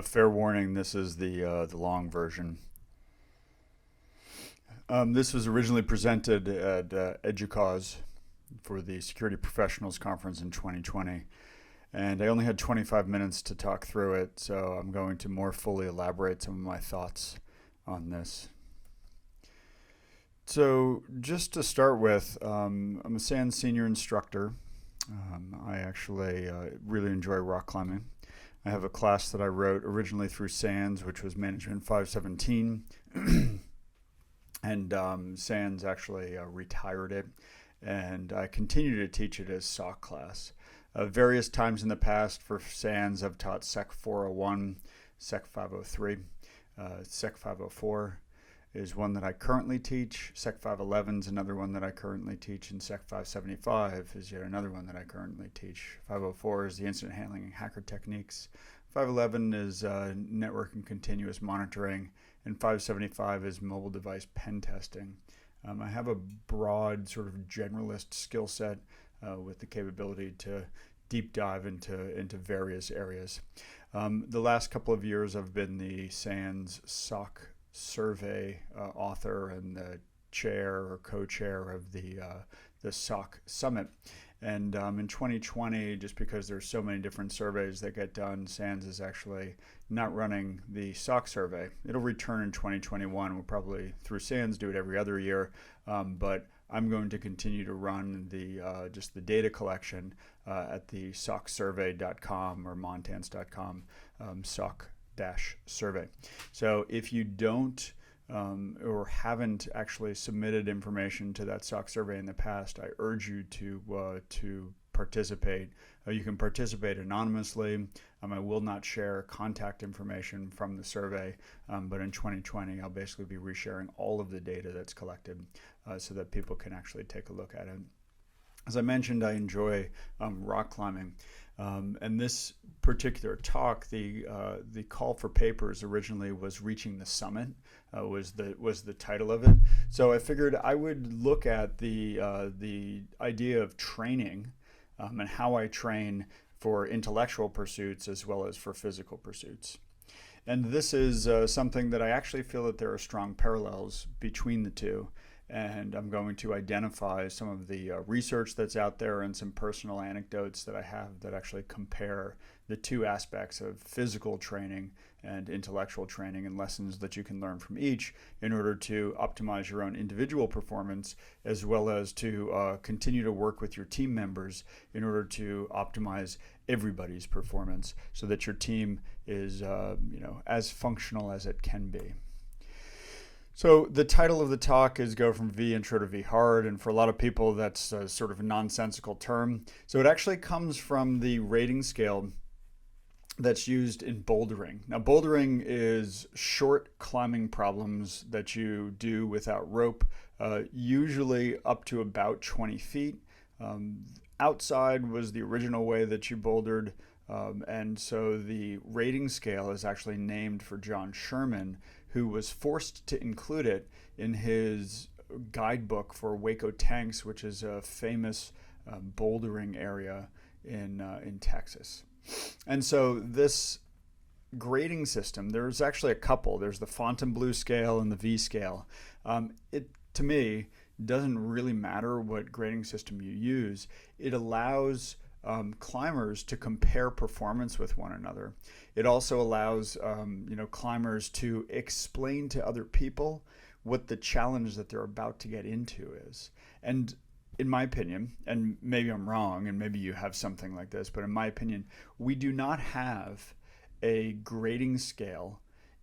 Fair warning, this is the long version. This was originally presented at Educause for the Security Professionals Conference in 2020. And I only had 25 minutes to talk through it, so I'm going to more fully elaborate some of my thoughts on this. So just to start with, I'm a SANS senior instructor. I actually really enjoy rock climbing. I have a class that I wrote originally through SANS, which was Management 517. And SANS actually retired it, and I continue to teach it as SOC class. Various times in the past for SANS, I've taught SEC 401, SEC 503, SEC 504 is one that I currently teach. SEC 511 is another one that I currently teach, and SEC 575 is yet another one that I currently teach. 504 is the incident handling and hacker techniques. 511 is network and continuous monitoring, and 575 is mobile device pen testing. I have a broad sort of generalist skill set with the capability to deep dive into various areas. The last couple of years I've been the SANS SOC survey author and the chair or co-chair of the SOC Summit. And in 2020, just because there's so many different surveys that get done, SANS is actually not running the SOC survey. It'll return in 2021. We'll probably, through SANS, do it every other year. But I'm going to continue to run the just the data collection at the SOCsurvey.com or montans.com SOC-survey. So if you don't or haven't actually submitted information to that SOC survey in the past, I urge you to participate. You can participate anonymously. I will not share contact information from the survey, but in 2020, I'll basically be resharing all of the data that's collected so that people can actually take a look at it. As I mentioned, I enjoy rock climbing. And this particular talk, the call for papers originally was Reaching the Summit, was the title of it. So I figured I would look at the idea of training and how I train for intellectual pursuits as well as for physical pursuits. And this is something that I actually feel that there are strong parallels between the two. And I'm going to identify some of the research that's out there and some personal anecdotes that I have that actually compare the two aspects of physical training and intellectual training and lessons that you can learn from each in order to optimize your own individual performance, as well as to continue to work with your team members in order to optimize everybody's performance so that your team is as functional as it can be. So the title of the talk is Go from vIntro to vHard, and for a lot of people that's a sort of a nonsensical term. So it actually comes from the rating scale that's used in bouldering. Now bouldering is short climbing problems that you do without rope, usually up to about 20 feet. Outside was the original way that you bouldered, and so the rating scale is actually named for John Sherman, who was forced to include it in his guidebook for Waco Tanks, which is a famous bouldering area in Texas. And so this grading system, there's actually a couple. There's the Fontainebleau scale and the V scale. It, to me, doesn't really matter what grading system you use. It allows climbers to compare performance with one another. It also allows climbers to explain to other people what the challenge that they're about to get into is. And in my opinion, and maybe I'm wrong, and maybe you have something like this, but in my opinion, we do not have a grading scale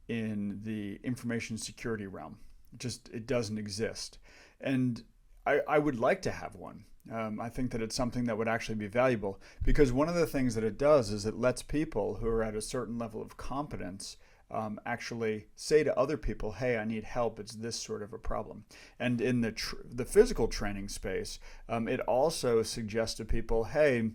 in the information security realm. It doesn't exist. And I would like to have one. I think that it's something that would actually be valuable, because one of the things that it does is it lets people who are at a certain level of competence actually say to other people, hey, I need help, it's this sort of a problem. And in the physical training space, it also suggests to people, hey,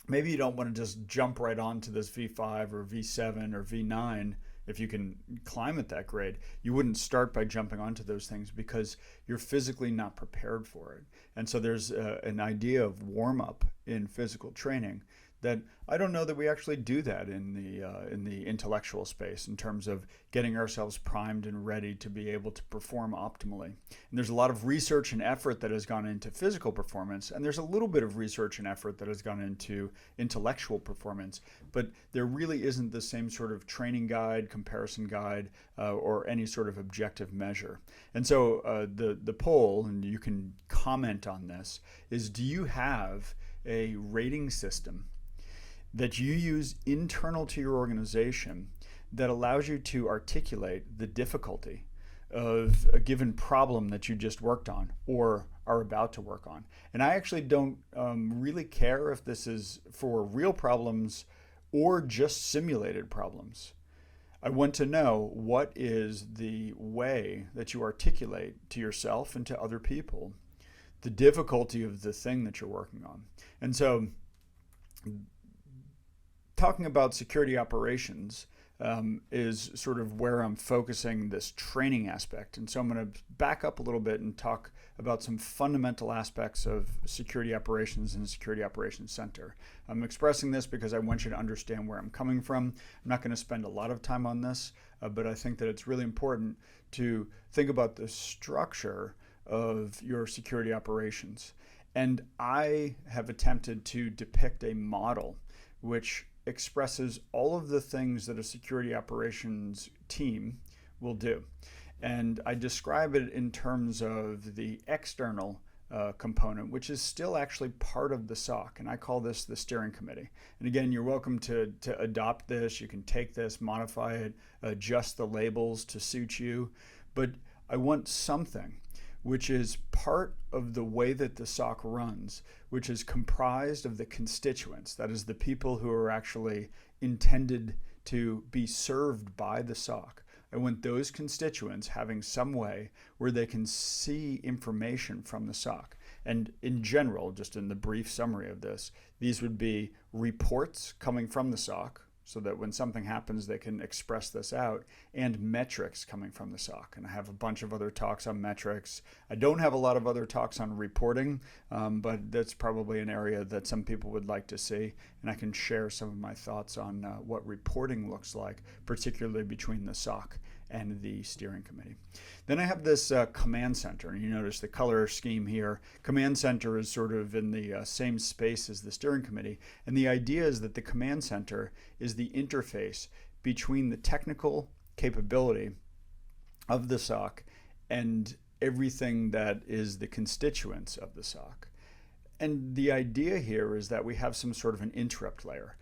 maybe you don't want to just jump right onto this V5 or V7 or V9 if you can climb at that grade. You wouldn't start by jumping onto those things because you're physically not prepared for it. And so there's an idea of warm-up in physical training that I don't know that we actually do that in the intellectual space in terms of getting ourselves primed and ready to be able to perform optimally. And there's a lot of research and effort that has gone into physical performance, and there's a little bit of research and effort that has gone into intellectual performance, but there really isn't the same sort of training guide, comparison guide, or any sort of objective measure. And so the poll, and you can comment on this, is do you have a rating system that you use internal to your organization that allows you to articulate the difficulty of a given problem that you just worked on or are about to work on? And I actually don't really care if this is for real problems or just simulated problems. I want to know what is the way that you articulate to yourself and to other people the difficulty of the thing that you're working on. And so talking about security operations is sort of where I'm focusing this training aspect. And so I'm going to back up a little bit and talk about some fundamental aspects of security operations in the Security Operations Center. I'm expressing this because I want you to understand where I'm coming from. I'm not going to spend a lot of time on this, but I think that it's really important to think about the structure of your security operations. And I have attempted to depict a model which expresses all of the things that a security operations team will do. And I describe it in terms of the external component, which is still actually part of the SOC. And I call this the steering committee. And again, you're welcome to adopt this. You can take this, modify it, adjust the labels to suit you. But I want something which is part of the way that the SOC runs, which is comprised of the constituents, that is the people who are actually intended to be served by the SOC. I want those constituents having some way where they can see information from the SOC. And in general, just in the brief summary of this, these would be reports coming from the SOC, so that when something happens, they can express this out, and metrics coming from the SOC. And I have a bunch of other talks on metrics. I don't have a lot of other talks on reporting, but that's probably an area that some people would like to see. And I can share some of my thoughts on what reporting looks like, particularly between the SOC and the steering committee. Then I have this command center, and you notice the color scheme here. Command center is sort of in the same space as the steering committee, and the idea is that the command center is the interface between the technical capability of the SOC and everything that is the constituents of the SOC. And the idea here is that we have some sort of an interrupt layer.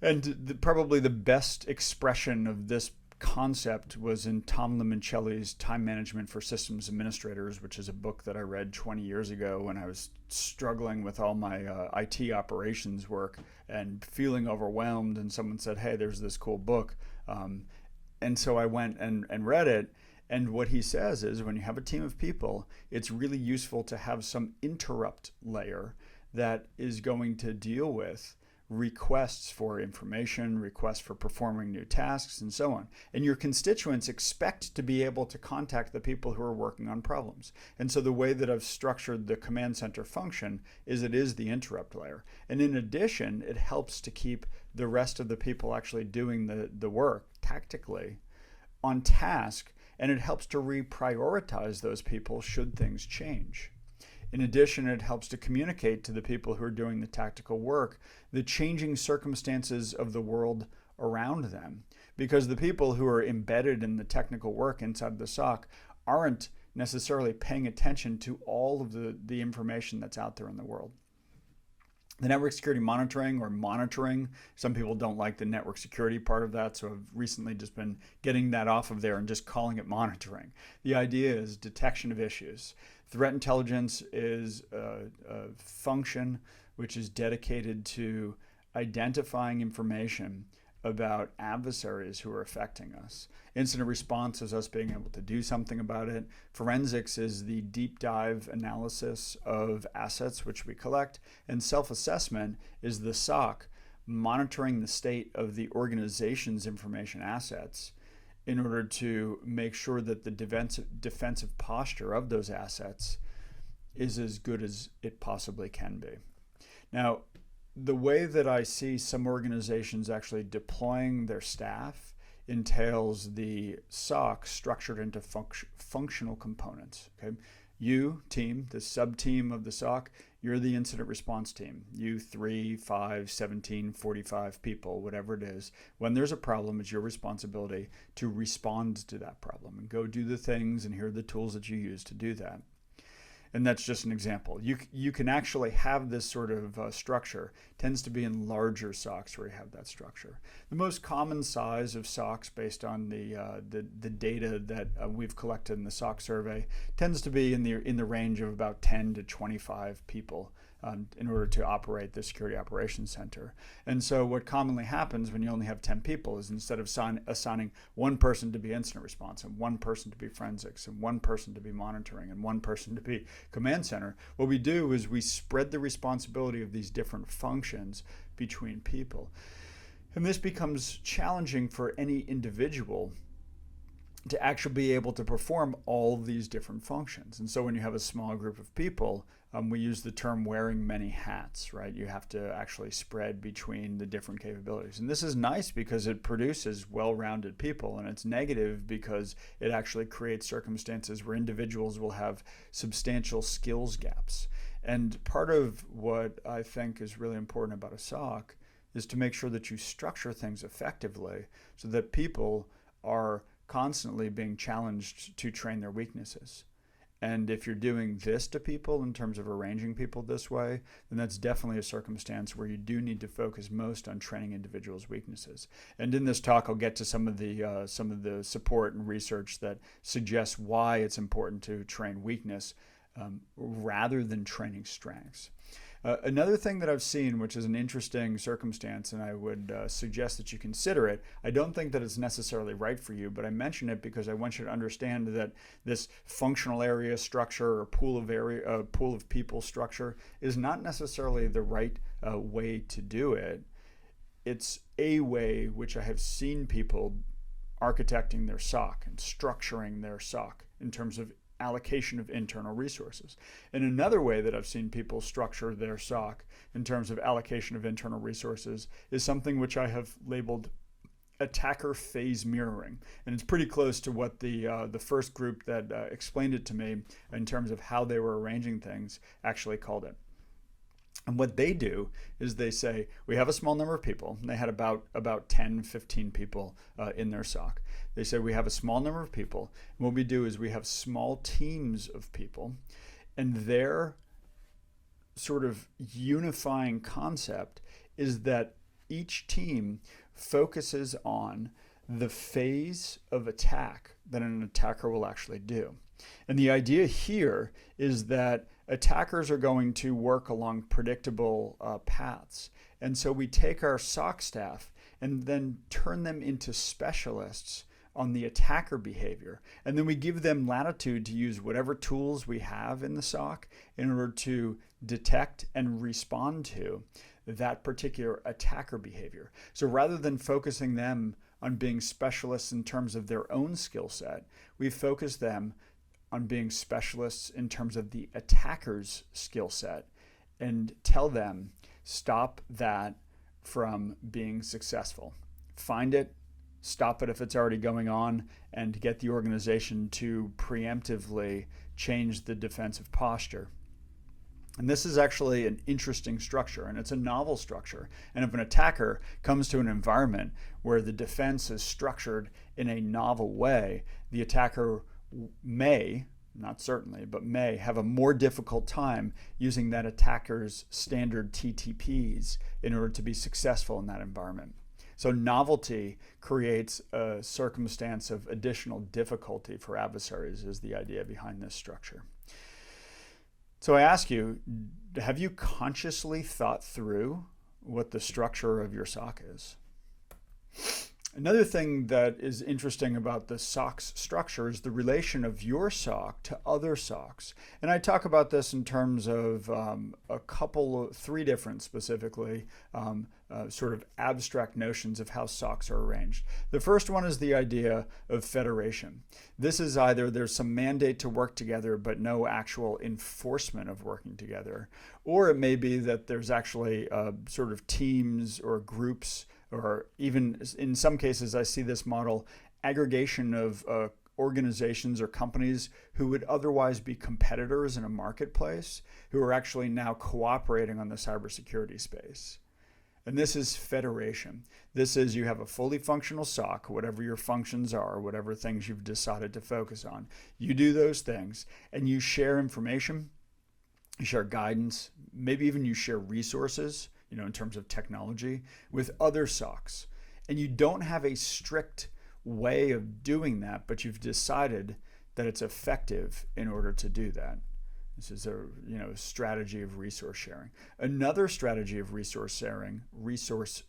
And probably the best expression of this concept was in Tom Limoncelli's Time Management for Systems Administrators, which is a book that I read 20 years ago when I was struggling with all my IT operations work and feeling overwhelmed, and someone said, hey, there's this cool book. And so I went and read it. And what he says is when you have a team of people, it's really useful to have some interrupt layer that is going to deal with requests for information, requests for performing new tasks, and so on. And your constituents expect to be able to contact the people who are working on problems. And so the way that I've structured the command center function is it is the interrupt layer. And in addition, it helps to keep the rest of the people actually doing the work tactically on task, and it helps to reprioritize those people should things change. In addition, it helps to communicate to the people who are doing the tactical work the changing circumstances of the world around them. Because the people who are embedded in the technical work inside the SOC aren't necessarily paying attention to all of the information that's out there in the world. The network security monitoring or monitoring, some people don't like the network security part of that, so I've recently just been getting that off of there and just calling it monitoring. The idea is detection of issues. Threat intelligence is a function which is dedicated to identifying information about adversaries who are affecting us. Incident response is us being able to do something about it. Forensics is the deep dive analysis of assets which we collect. And self-assessment is the SOC monitoring the state of the organization's information assets in order to make sure that the defensive posture of those assets is as good as it possibly can be. Now, the way that I see some organizations actually deploying their staff entails the SOC structured into functional components. Okay, you team, the sub team of the SOC, you're the incident response team. You 3, 5, 17, 45 people, whatever it is. When there's a problem, it's your responsibility to respond to that problem and go do the things, and here are the tools that you use to do that. And that's just an example. You can actually have this sort of structure. It tends to be in larger SOCs where you have that structure. The most common size of SOCs, based on the data that we've collected in the SOC survey, tends to be in the range of about 10 to 25 people in order to operate the security operations center. And so what commonly happens when you only have 10 people is, instead of assigning one person to be incident response and one person to be forensics and one person to be monitoring and one person to be command center, what we do is we spread the responsibility of these different functions between people. And this becomes challenging for any individual to actually be able to perform all of these different functions. And so when you have a small group of people, we use the term wearing many hats, right? You have to actually spread between the different capabilities. And this is nice because it produces well-rounded people, and it's negative because it actually creates circumstances where individuals will have substantial skills gaps. And part of what I think is really important about a SOC is to make sure that you structure things effectively so that people are constantly being challenged to train their weaknesses. And if you're doing this to people in terms of arranging people this way, then that's definitely a circumstance where you do need to focus most on training individuals' weaknesses. And in this talk, I'll get to some of the support and research that suggests why it's important to train weakness rather than training strengths. Another thing that I've seen, which is an interesting circumstance, and I would suggest that you consider it. I don't think that it's necessarily right for you, but I mention it because I want you to understand that this functional area structure or pool of people structure is not necessarily the right way to do it. It's a way which I have seen people architecting their SOC and structuring their SOC in terms of allocation of internal resources. And another way that I've seen people structure their SOC in terms of allocation of internal resources is something which I have labeled attacker phase mirroring. And it's pretty close to what the first group that explained it to me in terms of how they were arranging things actually called it. And what they do is they say, we have a small number of people. And they had about 10, 15 people in their SOC. They say, we have a small number of people. And what we do is we have small teams of people. And their sort of unifying concept is that each team focuses on the phase of attack that an attacker will actually do. And the idea here is that attackers are going to work along predictable paths. And so we take our SOC staff and then turn them into specialists on the attacker behavior. And then we give them latitude to use whatever tools we have in the SOC in order to detect and respond to that particular attacker behavior. So rather than focusing them on being specialists in terms of their own skill set, we focus them on being specialists in terms of the attacker's skill set and tell them, stop that from being successful. Find it, stop it if it's already going on, and get the organization to preemptively change the defensive posture. And this is actually an interesting structure, and it's a novel structure. And if an attacker comes to an environment where the defense is structured in a novel way, the attacker may, not certainly, but may have a more difficult time using that attacker's standard TTPs in order to be successful in that environment. So novelty creates a circumstance of additional difficulty for adversaries is the idea behind this structure. So I ask you, have you consciously thought through what the structure of your SOC is? Another thing that is interesting about the SOCs structure is the relation of your SOC to other SOCs. And I talk about this in terms of three different specifically, sort of abstract notions of how SOCs are arranged. The first one is the idea of federation. This is either there's some mandate to work together, but no actual enforcement of working together, or it may be that there's actually sort of teams or groups, or even in some cases, I see this model, aggregation of organizations or companies who would otherwise be competitors in a marketplace, who are actually now cooperating on the cybersecurity space. And this is federation. This is, you have a fully functional SOC, whatever your functions are, whatever things you've decided to focus on. You do those things and you share information, you share guidance, maybe even you share resources, in terms of technology, with other SOCs. And you don't have a strict way of doing that, but you've decided that it's effective in order to do that. This is a strategy of resource sharing. Another strategy of resource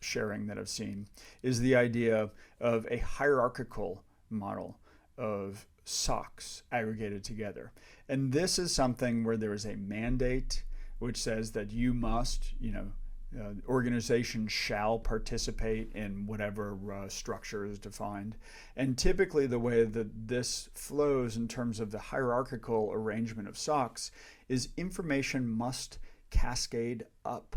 sharing that I've seen is the idea of a hierarchical model of SOCs aggregated together. And this is something where there is a mandate which says that you must, organization shall participate in whatever structure is defined. And typically the way that this flows in terms of the hierarchical arrangement of SOCs is information must cascade up.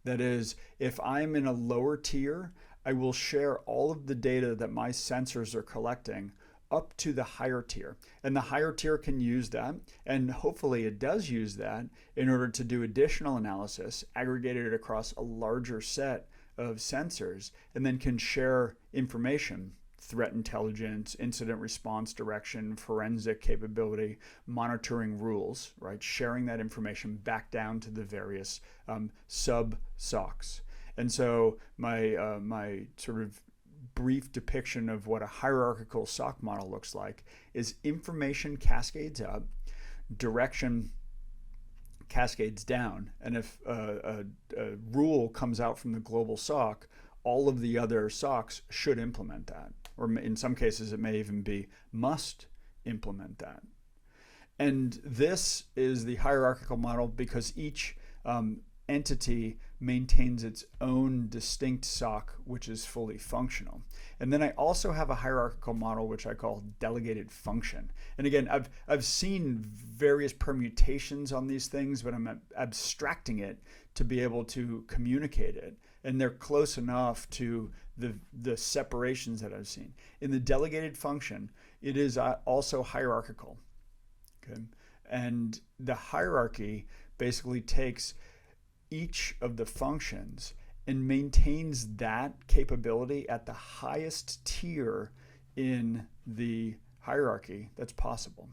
That is, if I'm in a lower tier, I will share all of the data that my sensors are collecting up to the higher tier. And the higher tier can use that, and hopefully it does use that in order to do additional analysis, aggregated it across a larger set of sensors, and then can share information, threat intelligence, incident response direction, forensic capability, monitoring rules, right? Sharing that information back down to the various sub-SOCs. And so my sort of brief depiction of what a hierarchical SOC model looks like is information cascades up, direction cascades down, and if a rule comes out from the global SOC, all of the other SOCs should implement that, or in some cases it may even be must implement that. And this is the hierarchical model because each entity maintains its own distinct SOC, which is fully functional. And then I also have a hierarchical model, which I call delegated function. And again, I've seen various permutations on these things, but I'm abstracting it to be able to communicate it. And they're close enough to the separations that I've seen. In the delegated function, it is also hierarchical. Okay? And the hierarchy basically takes each of the functions and maintains that capability at the highest tier in the hierarchy that's possible.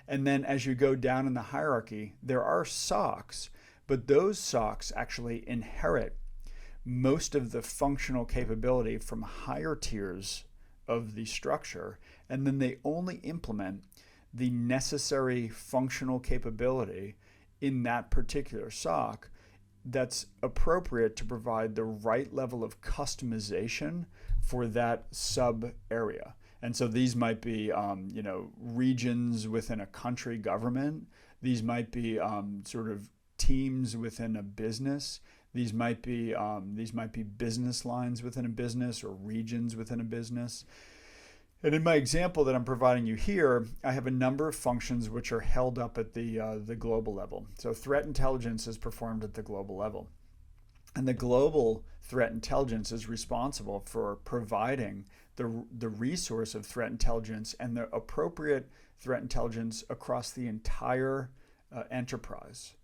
And then as you go down in the hierarchy, there are SOCs, but those SOCs actually inherit most of the functional capability from higher tiers of the structure, and then they only implement the necessary functional capability in that particular SOC that's appropriate to provide the right level of customization for that sub area. And so these might be, regions within a country government. These might be sort of teams within a business. These might be business lines within a business or regions within a business. And in my example that I'm providing you here, I have a number of functions which are held up at the global level. So threat intelligence is performed at the global level. And the global threat intelligence is responsible for providing the resource of threat intelligence and the appropriate threat intelligence across the entire enterprise.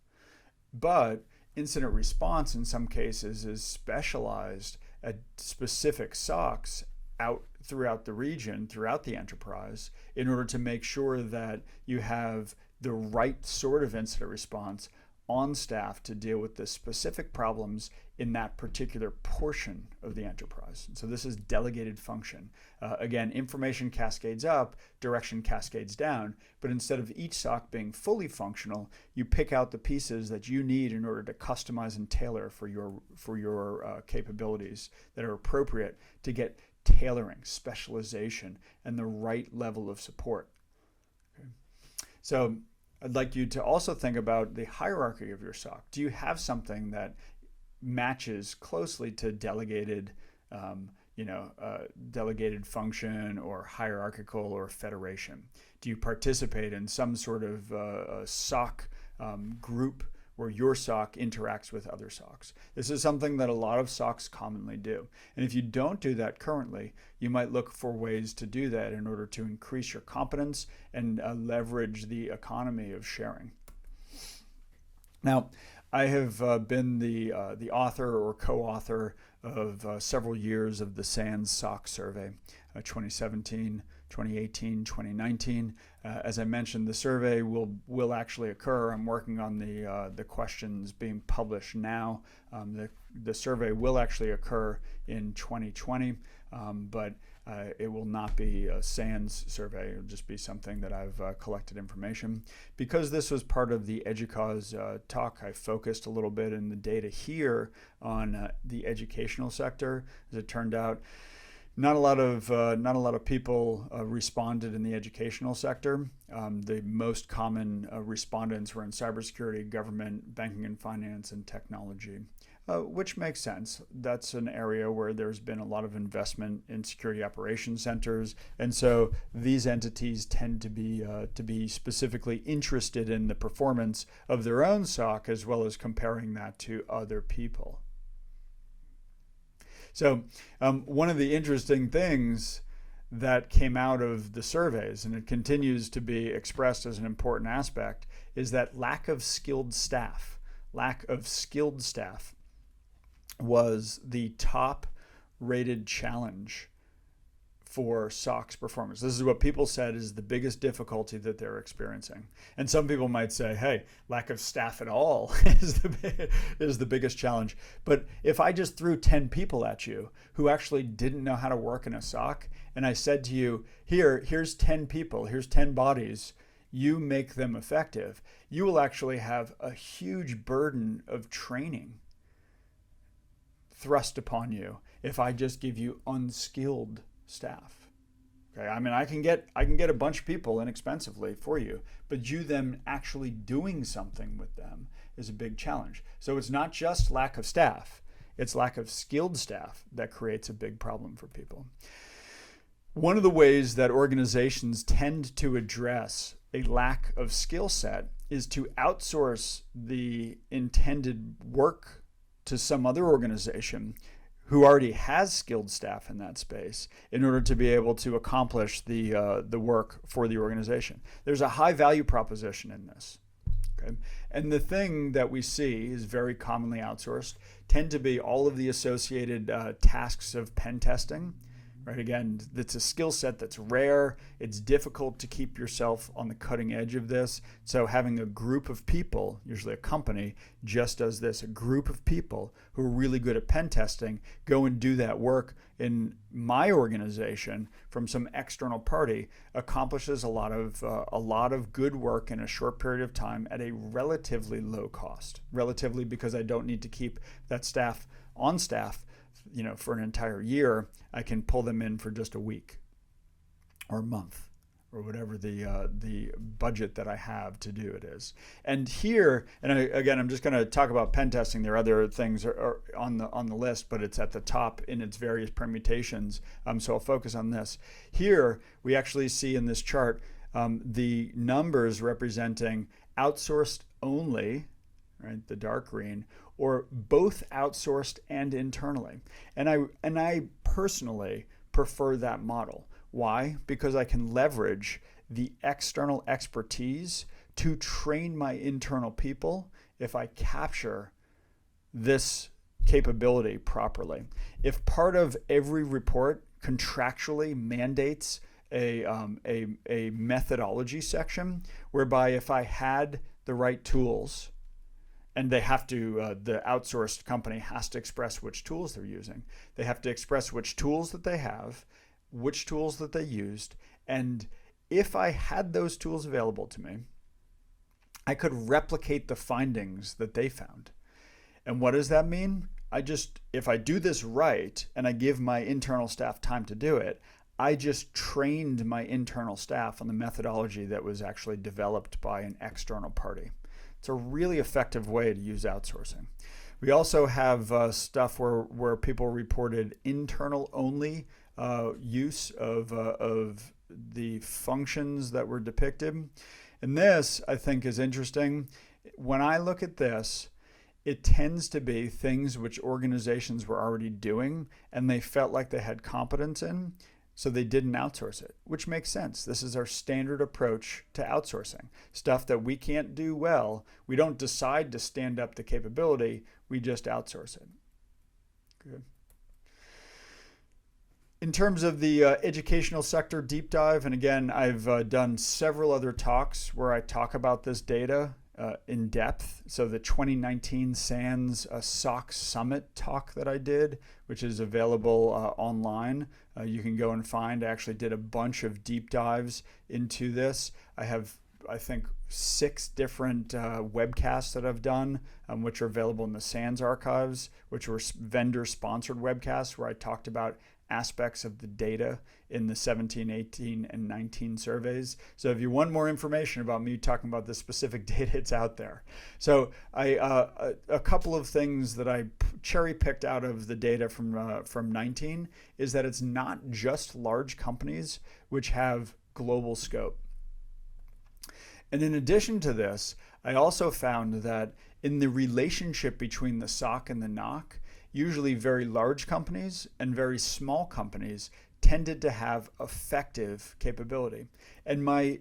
But incident response in some cases is specialized at specific SOCs out throughout the region, throughout the enterprise, in order to make sure that you have the right sort of incident response on staff to deal with the specific problems in that particular portion of the enterprise. So this is delegated function. Again, information cascades up, direction cascades down, but instead of each SOC being fully functional, you pick out the pieces that you need in order to customize and tailor for your capabilities that are appropriate to get tailoring, specialization, and the right level of support. Okay. So I'd like you to also think about the hierarchy of your SOC. Do you have something that matches closely to delegated delegated function or hierarchical or federation? Do you participate in some sort of SOC group where your SOC interacts with other SOCs? This is something that a lot of SOCs commonly do. And if you don't do that currently, you might look for ways to do that in order to increase your competence and leverage the economy of sharing. Now, I have been the author or co-author of several years of the SANS SOC survey, 2017, 2018, 2019. As I mentioned, the survey will actually occur. I'm working on the questions being published now. The survey will actually occur in 2020, but it will not be a SANS survey. It will just be something that I've collected information. Because this was part of the Educause talk, I focused a little bit in the data here on the educational sector. As it turned out, not a lot of people responded in the educational sector. The most common respondents were in cybersecurity, government, banking and finance, and technology. Which makes sense. That's an area where there's been a lot of investment in security operations centers, and so these entities tend to be specifically interested in the performance of their own SOC as well as comparing that to other people. So one of the interesting things that came out of the surveys, and it continues to be expressed as an important aspect, is that lack of skilled staff. Lack of skilled staff was the top rated challenge for SOC's performance. This is what people said is the biggest difficulty that they're experiencing. And some people might say, hey, lack of staff at all is the biggest challenge. But if I just threw 10 people at you who actually didn't know how to work in a SOC, and I said to you, here's 10 people, here's 10 bodies, you make them effective, you will actually have a huge burden of training thrust upon you if I just give you unskilled staff. Okay, I mean, I can get a bunch of people inexpensively for you, but you them actually doing something with them is a big challenge. So it's not just lack of staff, it's lack of skilled staff that creates a big problem for people. One of the ways that organizations tend to address a lack of skill set is to outsource the intended work to some other organization who already has skilled staff in that space in order to be able to accomplish the work for the organization. There's a high value proposition in this. Okay? And the thing that we see is very commonly outsourced tend to be all of the associated tasks of pen testing. Right? Again, it's a skill set that's rare. It's difficult to keep yourself on the cutting edge of this. So having a group of people, usually a company, just does this. A group of people who are really good at pen testing go and do that work in my organization from some external party accomplishes a lot of good work in a short period of time at a relatively low cost. Relatively because I don't need to keep that staff on staff for an entire year. I can pull them in for just a week or a month or whatever the budget that I have to do it is. And here, I'm just going to talk about pen testing. There are other things are on the list, but it's at the top in its various permutations. So I'll focus on this. Here, we actually see in this chart the numbers representing outsourced only, right, the dark green, or both outsourced and internally. And I personally prefer that model. Why? Because I can leverage the external expertise to train my internal people if I capture this capability properly. If part of every report contractually mandates a methodology section, whereby if I had the right tools, and they have to, the outsourced company has to express which tools they're using. They have to express which tools that they have, which tools that they used, and if I had those tools available to me, I could replicate the findings that they found. And what does that mean? if I do this right and I give my internal staff time to do it, I just trained my internal staff on the methodology that was actually developed by an external party. It's a really effective way to use outsourcing. We also have stuff where people reported internal only use of the functions that were depicted. And this, I think, is interesting. When I look at this, it tends to be things which organizations were already doing and they felt like they had competence in, so they didn't outsource it, which makes sense. This is our standard approach to outsourcing. Stuff that we can't do well, we don't decide to stand up the capability, we just outsource it. Good. In terms of the educational sector deep dive, and again, I've done several other talks where I talk about this data in depth. So the 2019 SANS SOCs Summit talk that I did, which is available online, you can go and find. I actually did a bunch of deep dives into this. I have, I think, 6 different webcasts that I've done, which are available in the SANS archives, which were vendor-sponsored webcasts where I talked about aspects of the data in the 17, 18, and 19 surveys. So if you want more information about me talking about this specific data, it's out there. So a couple of things that I cherry-picked out of the data from 19 is that it's not just large companies which have global scope. And in addition to this, I also found that in the relationship between the SOC and the NOC, usually very large companies and very small companies tended to have effective capability. And my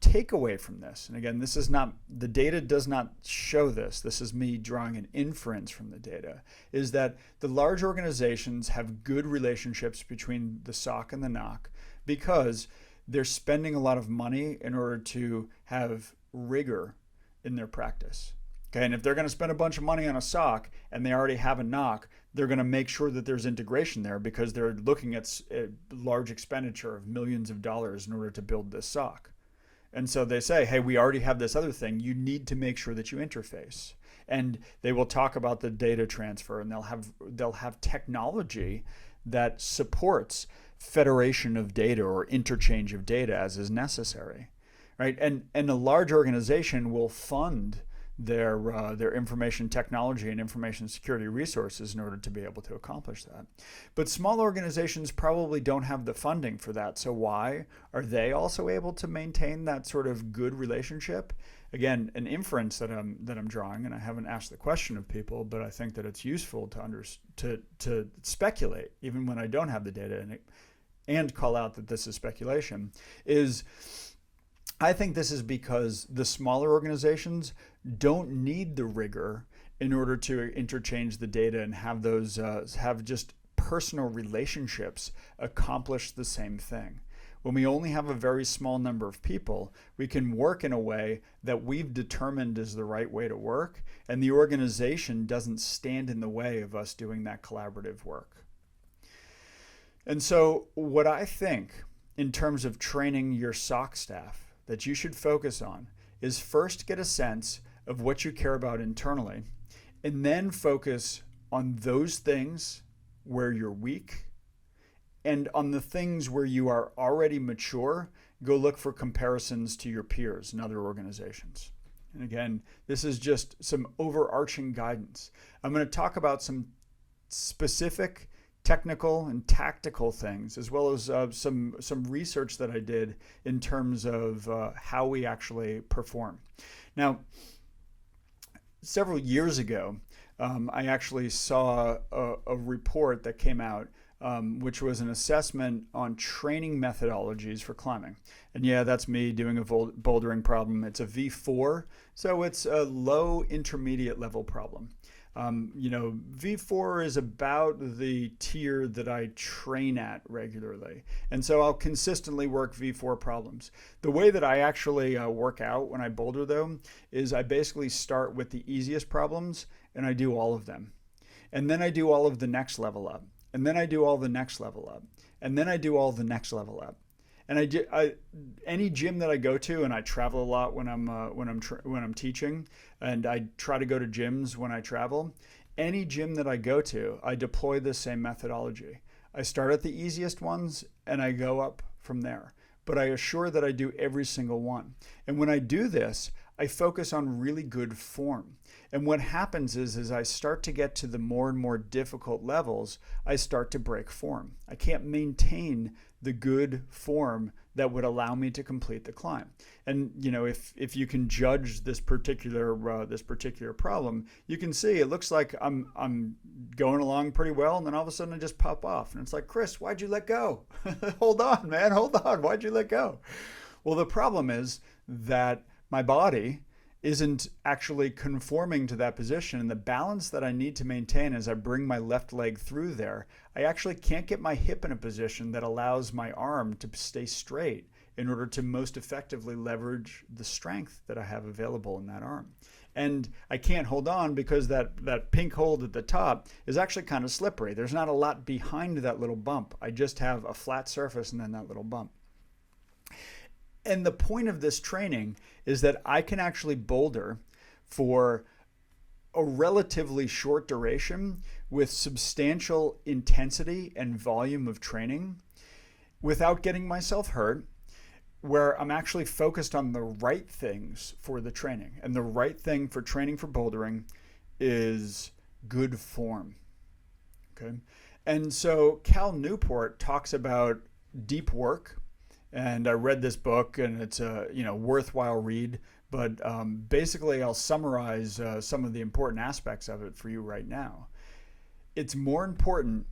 takeaway from this, and again, this is not, the data does not show this, this is me drawing an inference from the data, is that the large organizations have good relationships between the SOC and the NOC because they're spending a lot of money in order to have rigor in their practice. Okay, and if they're going to spend a bunch of money on a SOC and they already have a NOC, they're going to make sure that there's integration there because they're looking at a large expenditure of millions of dollars in order to build this SOC. And so they say, hey, we already have this other thing. You need to make sure that you interface. And they will talk about the data transfer, and they'll have technology that supports federation of data or interchange of data as is necessary, right? And a large organization will fund their information technology and information security resources in order to be able to accomplish that. But small organizations probably don't have the funding for that. So why are they also able to maintain that sort of good relationship? Again, an inference that I'm drawing, and I haven't asked the question of people, but I think that it's useful to speculate, even when I don't have the data, and call out that this is speculation, is I think this is because the smaller organizations don't need the rigor in order to interchange the data and have those have just personal relationships accomplish the same thing. When we only have a very small number of people, we can work in a way that we've determined is the right way to work, and the organization doesn't stand in the way of us doing that collaborative work. And so what I think in terms of training your SOC staff that you should focus on is first get a sense of what you care about internally, and then focus on those things where you're weak, and on the things where you are already mature, go look for comparisons to your peers in other organizations. And again, this is just some overarching guidance. I'm going to talk about some specific technical and tactical things, as well as some research that I did in terms of how we actually perform. Now, several years ago, I actually saw a report that came out, which was an assessment on training methodologies for climbing. And yeah, that's me doing a bouldering problem. It's a V4, so it's a low intermediate level problem. V4 is about the tier that I train at regularly. And so I'll consistently work V4 problems. The way that I actually work out when I boulder though, is I basically start with the easiest problems and I do all of them. And then I do all of the next level up. And then I do all the next level up. And then I do all the next level up. And any gym that I go to, and I travel a lot when I'm teaching, and I try to go to gyms when I travel. any gym that I go to, I deploy this same methodology. I start at the easiest ones and I go up from there. But I assure that I do every single one. And when I do this, I focus on really good form. And what happens is, as I start to get to the more and more difficult levels, I start to break form. I can't maintain the good form that would allow me to complete the climb. And if you can judge this particular problem, you can see it looks like I'm going along pretty well, and then all of a sudden I just pop off, and it's like, Chris, why'd you let go? Hold on, man, hold on. Why'd you let go? Well, the problem is that my body isn't actually conforming to that position, and the balance that I need to maintain as I bring my left leg through there, I actually can't get my hip in a position that allows my arm to stay straight in order to most effectively leverage the strength that I have available in that arm. And I can't hold on because that pink hold at the top is actually kind of slippery. There's not a lot behind that little bump. I just have a flat surface and then that little bump. And the point of this training is that I can actually boulder for a relatively short duration with substantial intensity and volume of training without getting myself hurt, where I'm actually focused on the right things for the training. And the right thing for training for bouldering is good form. Okay. And so Cal Newport talks about deep work. And I read this book, and it's a worthwhile read. But basically, I'll summarize some of the important aspects of it for you right now. It's more important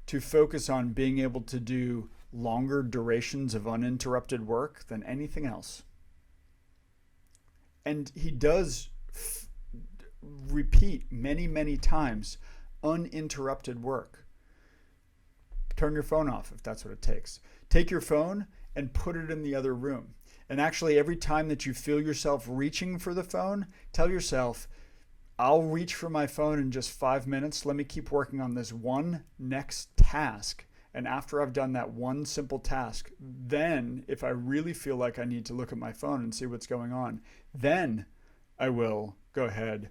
to focus on being able to do longer durations of uninterrupted work than anything else. And he does repeat many, many times, uninterrupted work. Turn your phone off if that's what it takes. Take your phone and put it in the other room. And actually, every time that you feel yourself reaching for the phone, tell yourself, I'll reach for my phone in just 5 minutes. Let me keep working on this one next task. And after I've done that one simple task, then if I really feel like I need to look at my phone and see what's going on, then I will go ahead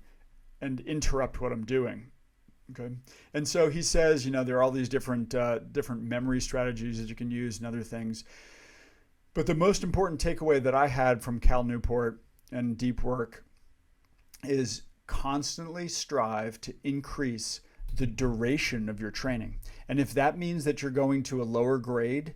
and interrupt what I'm doing. Okay. And so he says, there are all these different memory strategies that you can use and other things. But the most important takeaway that I had from Cal Newport and deep work is constantly strive to increase the duration of your training. And if that means that you're going to a lower grade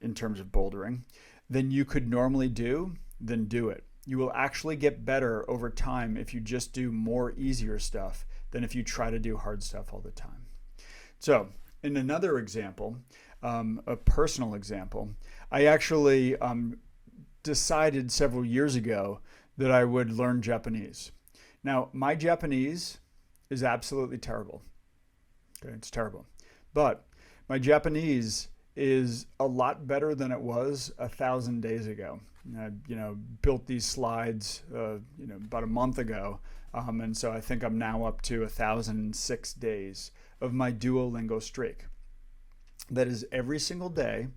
in terms of bouldering than you could normally do, then do it. You will actually get better over time if you just do more easier stuff than if you try to do hard stuff all the time. So in another example, a personal example, I actually decided several years ago that I would learn Japanese. Now, my Japanese is absolutely terrible. Okay, it's terrible. But my Japanese is a lot better than it was 1,000 days ago. I, built these slides, about a month ago. And so I think I'm now up to 1,006 days of my Duolingo streak. That is every single day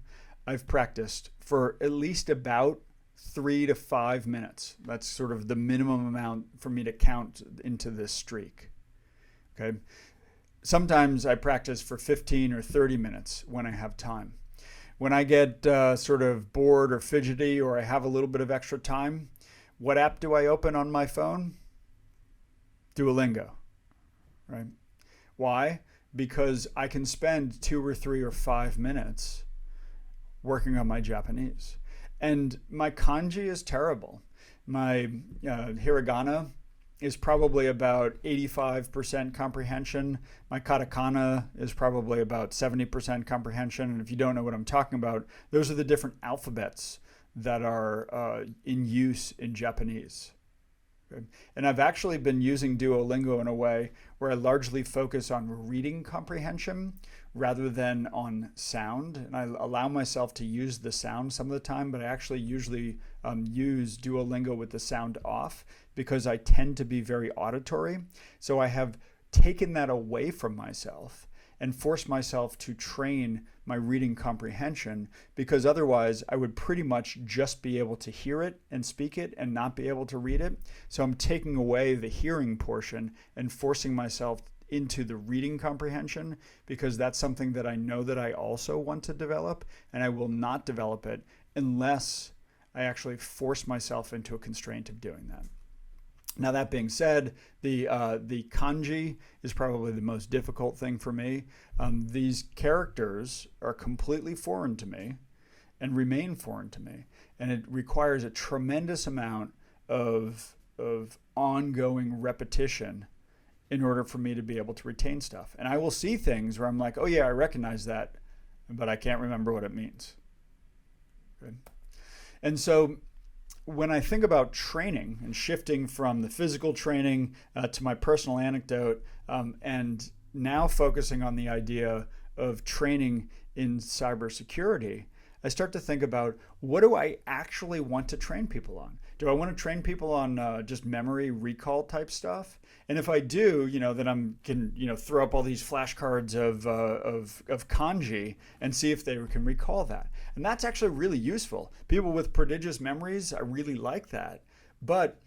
I've practiced for at least about 3 to 5 minutes. That's sort of the minimum amount for me to count into this streak. Okay. Sometimes I practice for 15 or 30 minutes when I have time. When I get sort of bored or fidgety or I have a little bit of extra time, what app do I open on my phone? Duolingo, right? Why? Because I can spend 2 or 3 or 5 minutes working on my Japanese. And my kanji is terrible. My hiragana is probably about 85% comprehension. My katakana is probably about 70% comprehension. And if you don't know what I'm talking about, those are the different alphabets that are in use in Japanese. Okay. And I've actually been using Duolingo in a way where I largely focus on reading comprehension rather than on sound. And I allow myself to use the sound some of the time, but I actually usually use Duolingo with the sound off because I tend to be very auditory. So I have taken that away from myself and force myself to train my reading comprehension, because otherwise I would pretty much just be able to hear it and speak it and not be able to read it. So I'm taking away the hearing portion and forcing myself into the reading comprehension, because that's something that I know that I also want to develop, and I will not develop it unless I actually force myself into a constraint of doing that. Now, that being said, the kanji is probably the most difficult thing for me. These characters are completely foreign to me and remain foreign to me. And it requires a tremendous amount of ongoing repetition in order for me to be able to retain stuff. And I will see things where I'm like, oh yeah, I recognize that, but I can't remember what it means. Good. And so when I think about training and shifting from the physical training to my personal anecdote, and now focusing on the idea of training in cybersecurity, I start to think about, what do I actually want to train people on? Do I want to train people on just memory recall type stuff? And if I do, then I can throw up all these flashcards of kanji and see if they can recall that. And that's actually really useful. People with prodigious memories, I really like that. But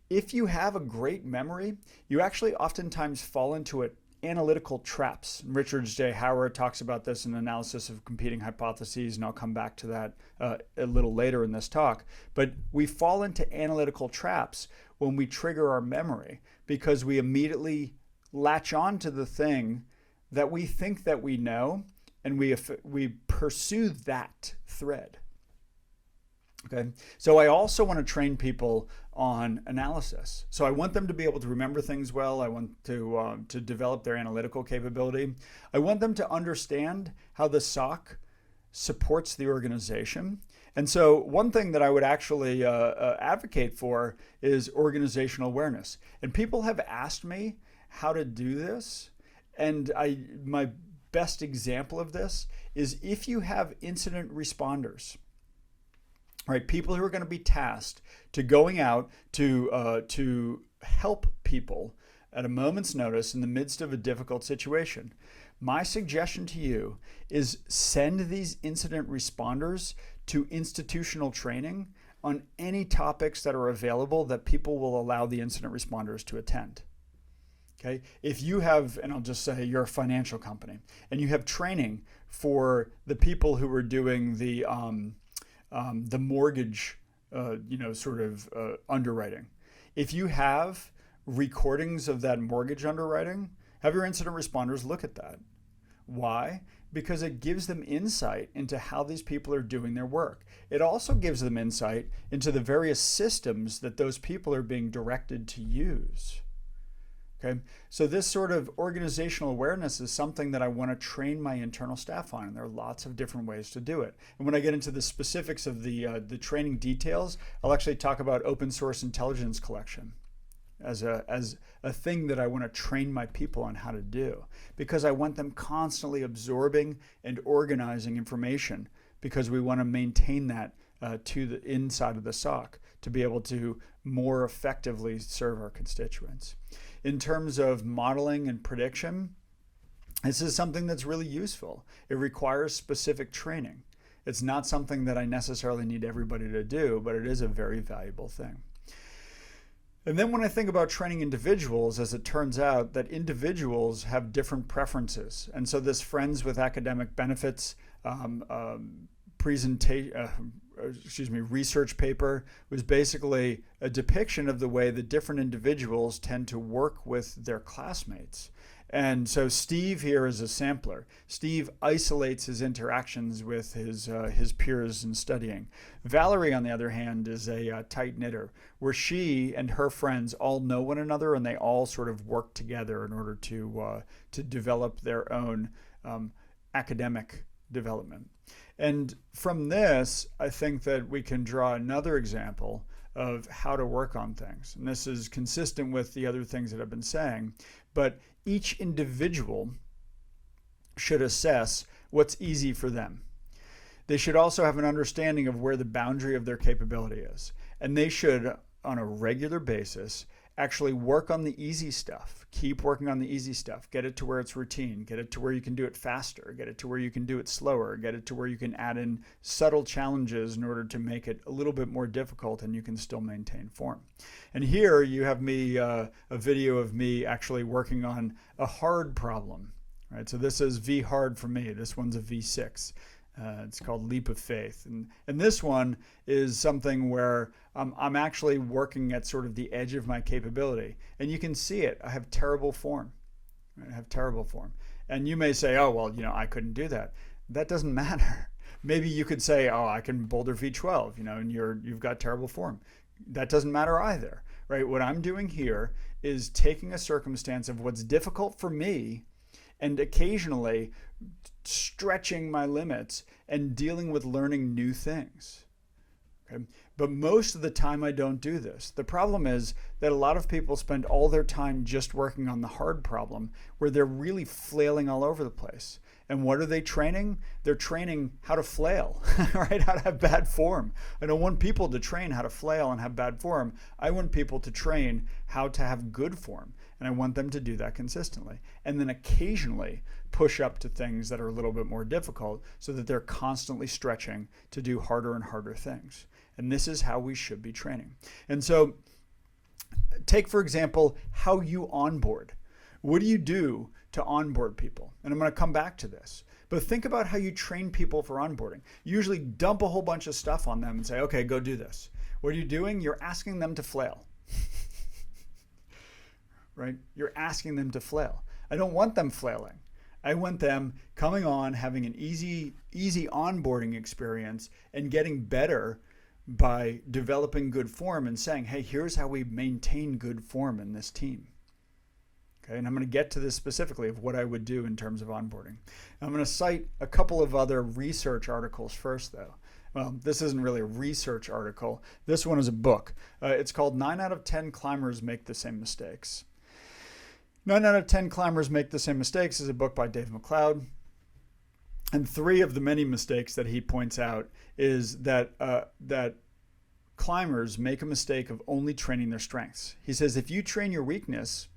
if you have a great memory, you actually oftentimes fall into it analytical traps. Richard J. Howard talks about this in Analysis of Competing Hypotheses, and I'll come back to that a little later in this talk. But we fall into analytical traps when we trigger our memory, because we immediately latch on to the thing that we think that we know, and we pursue that thread. Okay, so I also want to train people on analysis. So I want them to be able to remember things well. I want to develop their analytical capability. I want them to understand how the SOC supports the organization. And so one thing that I would actually advocate for is organizational awareness. And people have asked me how to do this. And my best example of this is if you have incident responders, right? People who are going to be tasked to going out to help people at a moment's notice in the midst of a difficult situation. My suggestion to you is send these incident responders to institutional training on any topics that are available that people will allow the incident responders to attend. Okay, if you have, and I'll just say you're a financial company, and you have training for the people who are doing the mortgage, underwriting. If you have recordings of that mortgage underwriting, have your incident responders look at that. Why? Because it gives them insight into how these people are doing their work. It also gives them insight into the various systems that those people are being directed to use. Okay, so this sort of organizational awareness is something that I want to train my internal staff on, and there are lots of different ways to do it. And when I get into the specifics of the training details, I'll actually talk about open source intelligence collection as a thing that I want to train my people on how to do, because I want them constantly absorbing and organizing information, because we want to maintain that to the inside of the SOC to be able to more effectively serve our constituents. In terms of modeling and prediction, this is something that's really useful. It requires specific training. It's not something that I necessarily need everybody to do, but it is a very valuable thing. And then when I think about training individuals, as it turns out that individuals have different preferences. And so this Friends with Academic Benefits research paper was basically a depiction of the way that different individuals tend to work with their classmates. And so Steve here is a sampler. Steve isolates his interactions with his peers in studying. Valerie, on the other hand, is a tight knitter, where she and her friends all know one another, and they all sort of work together in order to develop their own academic development. And from this, I think that we can draw another example of how to work on things. And this is consistent with the other things that I've been saying, but each individual should assess what's easy for them. They should also have an understanding of where the boundary of their capability is. And they should, on a regular basis, actually work on the easy stuff. Keep working on the easy stuff. Get it to where it's routine. Get it to where you can do it faster. Get it to where you can do it slower. Get it to where you can add in subtle challenges in order to make it a little bit more difficult, and you can still maintain form. And here you have me, a video of me actually working on a hard problem. Right? So this is vHard for me. This one's a V6. It's called Leap of Faith. And this one is something where I'm actually working at sort of the edge of my capability. And you can see it. I have terrible form. I have terrible form. And you may say, oh, well, I couldn't do that. That doesn't matter. Maybe you could say, oh, I can boulder V12, and you've got terrible form. That doesn't matter either, right? What I'm doing here is taking a circumstance of what's difficult for me and occasionally stretching my limits and dealing with learning new things. Okay? But most of the time I don't do this. The problem is that a lot of people spend all their time just working on the hard problem where they're really flailing all over the place. And what are they training? They're training how to flail, right? How to have bad form. I don't want people to train how to flail and have bad form. I want people to train how to have good form. And I want them to do that consistently. And then occasionally push up to things that are a little bit more difficult so that they're constantly stretching to do harder and harder things. And this is how we should be training. And so take, for example, how you onboard. What do you do to onboard people? And I'm going to come back to this. But think about how you train people for onboarding. You usually dump a whole bunch of stuff on them and say, okay, go do this. What are you doing? You're asking them to flail. Right? You're asking them to flail. I don't want them flailing. I want them coming on, having an easy onboarding experience and getting better by developing good form and saying, hey, here's how we maintain good form in this team. Okay, and I'm going to get to this specifically of what I would do in terms of onboarding. I'm going to cite a couple of other research articles first, though. Well, this isn't really a research article. This one is a book. It's called 9 out of 10 Climbers Make the Same Mistakes. 9 out of 10 Climbers Make the Same Mistakes is a book by Dave McLeod. And 3 of the many mistakes that he points out is that climbers make a mistake of only training their strengths. He says if you train your weakness,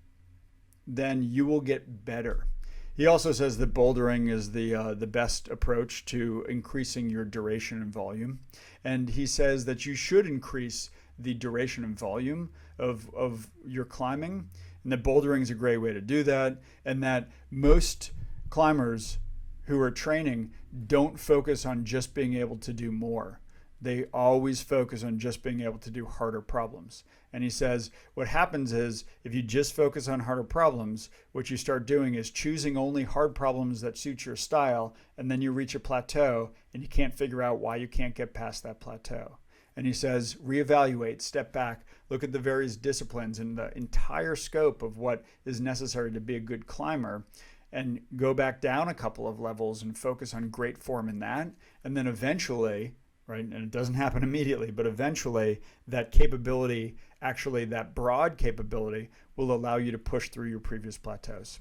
then you will get better. He also says that bouldering is the best approach to increasing your duration and volume. And he says that you should increase the duration and volume of your climbing, and that bouldering is a great way to do that, and that most climbers who are training don't focus on just being able to do more. They always focus on just being able to do harder problems. And he says what happens is if you just focus on harder problems, what you start doing is choosing only hard problems that suit your style, and then you reach a plateau and you can't figure out why you can't get past that plateau. And he says reevaluate, step back, look at the various disciplines and the entire scope of what is necessary to be a good climber, and go back down a couple of levels and focus on great form in that. And then eventually, right, and it doesn't happen immediately, but eventually that capability, actually that broad capability, will allow you to push through your previous plateaus.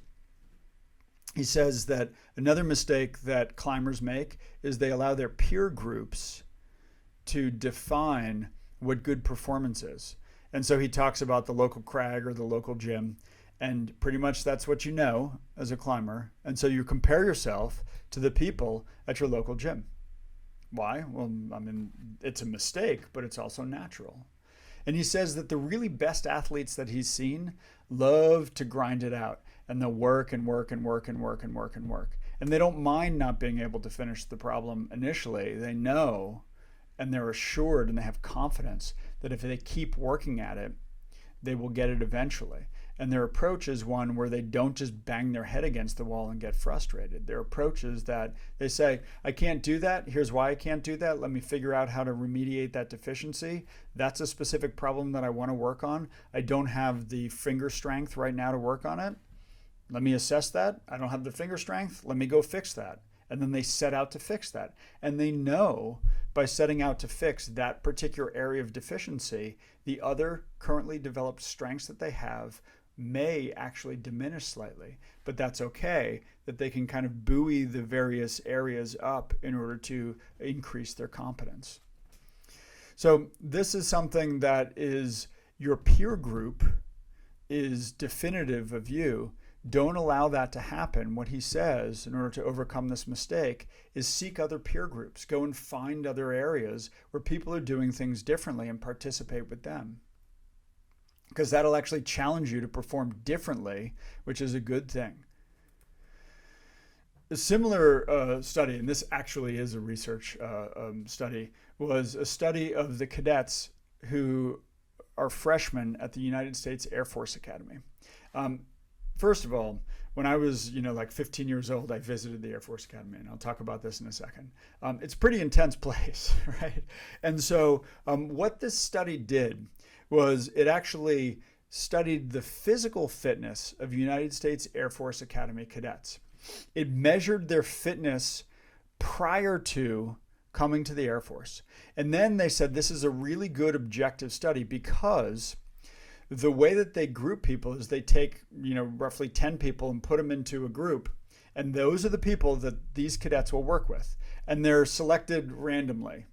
He says that another mistake that climbers make is they allow their peer groups to define what good performance is. And so he talks about the local crag or the local gym, and pretty much that's what you know as a climber. And so you compare yourself to the people at your local gym. Why? Well, I mean, it's a mistake, but it's also natural. And he says that the really best athletes that he's seen love to grind it out, and they'll work and work and work and work and work and work. And they don't mind not being able to finish the problem initially. They know, and they're assured, and they have confidence that if they keep working at it, they will get it eventually. And their approach is one where they don't just bang their head against the wall and get frustrated. Their approach is that they say, I can't do that. Here's why I can't do that. Let me figure out how to remediate that deficiency. That's a specific problem that I want to work on. I don't have the finger strength right now to work on it. Let me assess that. I don't have the finger strength. Let me go fix that. And then they set out to fix that. And they know by setting out to fix that particular area of deficiency, the other currently developed strengths that they have may actually diminish slightly, but that's okay, that they can kind of buoy the various areas up in order to increase their competence. So this is something that is your peer group is definitive of you, don't allow that to happen. What he says, in order to overcome this mistake, is seek other peer groups. Go and find other areas where people are doing things differently and participate with them. Because that'll actually challenge you to perform differently, which is a good thing. A similar study, and this actually is a research study, was a study of the cadets who are freshmen at the United States Air Force Academy. First of all, when I was, like 15 years old, I visited the Air Force Academy, and I'll talk about this in a second. It's a pretty intense place, right? And so what this study did was it actually studied the physical fitness of United States Air Force Academy cadets. It measured their fitness prior to coming to the Air Force. And then they said this is a really good objective study because the way that they group people is they take, roughly 10 people and put them into a group. And those are the people that these cadets will work with. And they're selected randomly.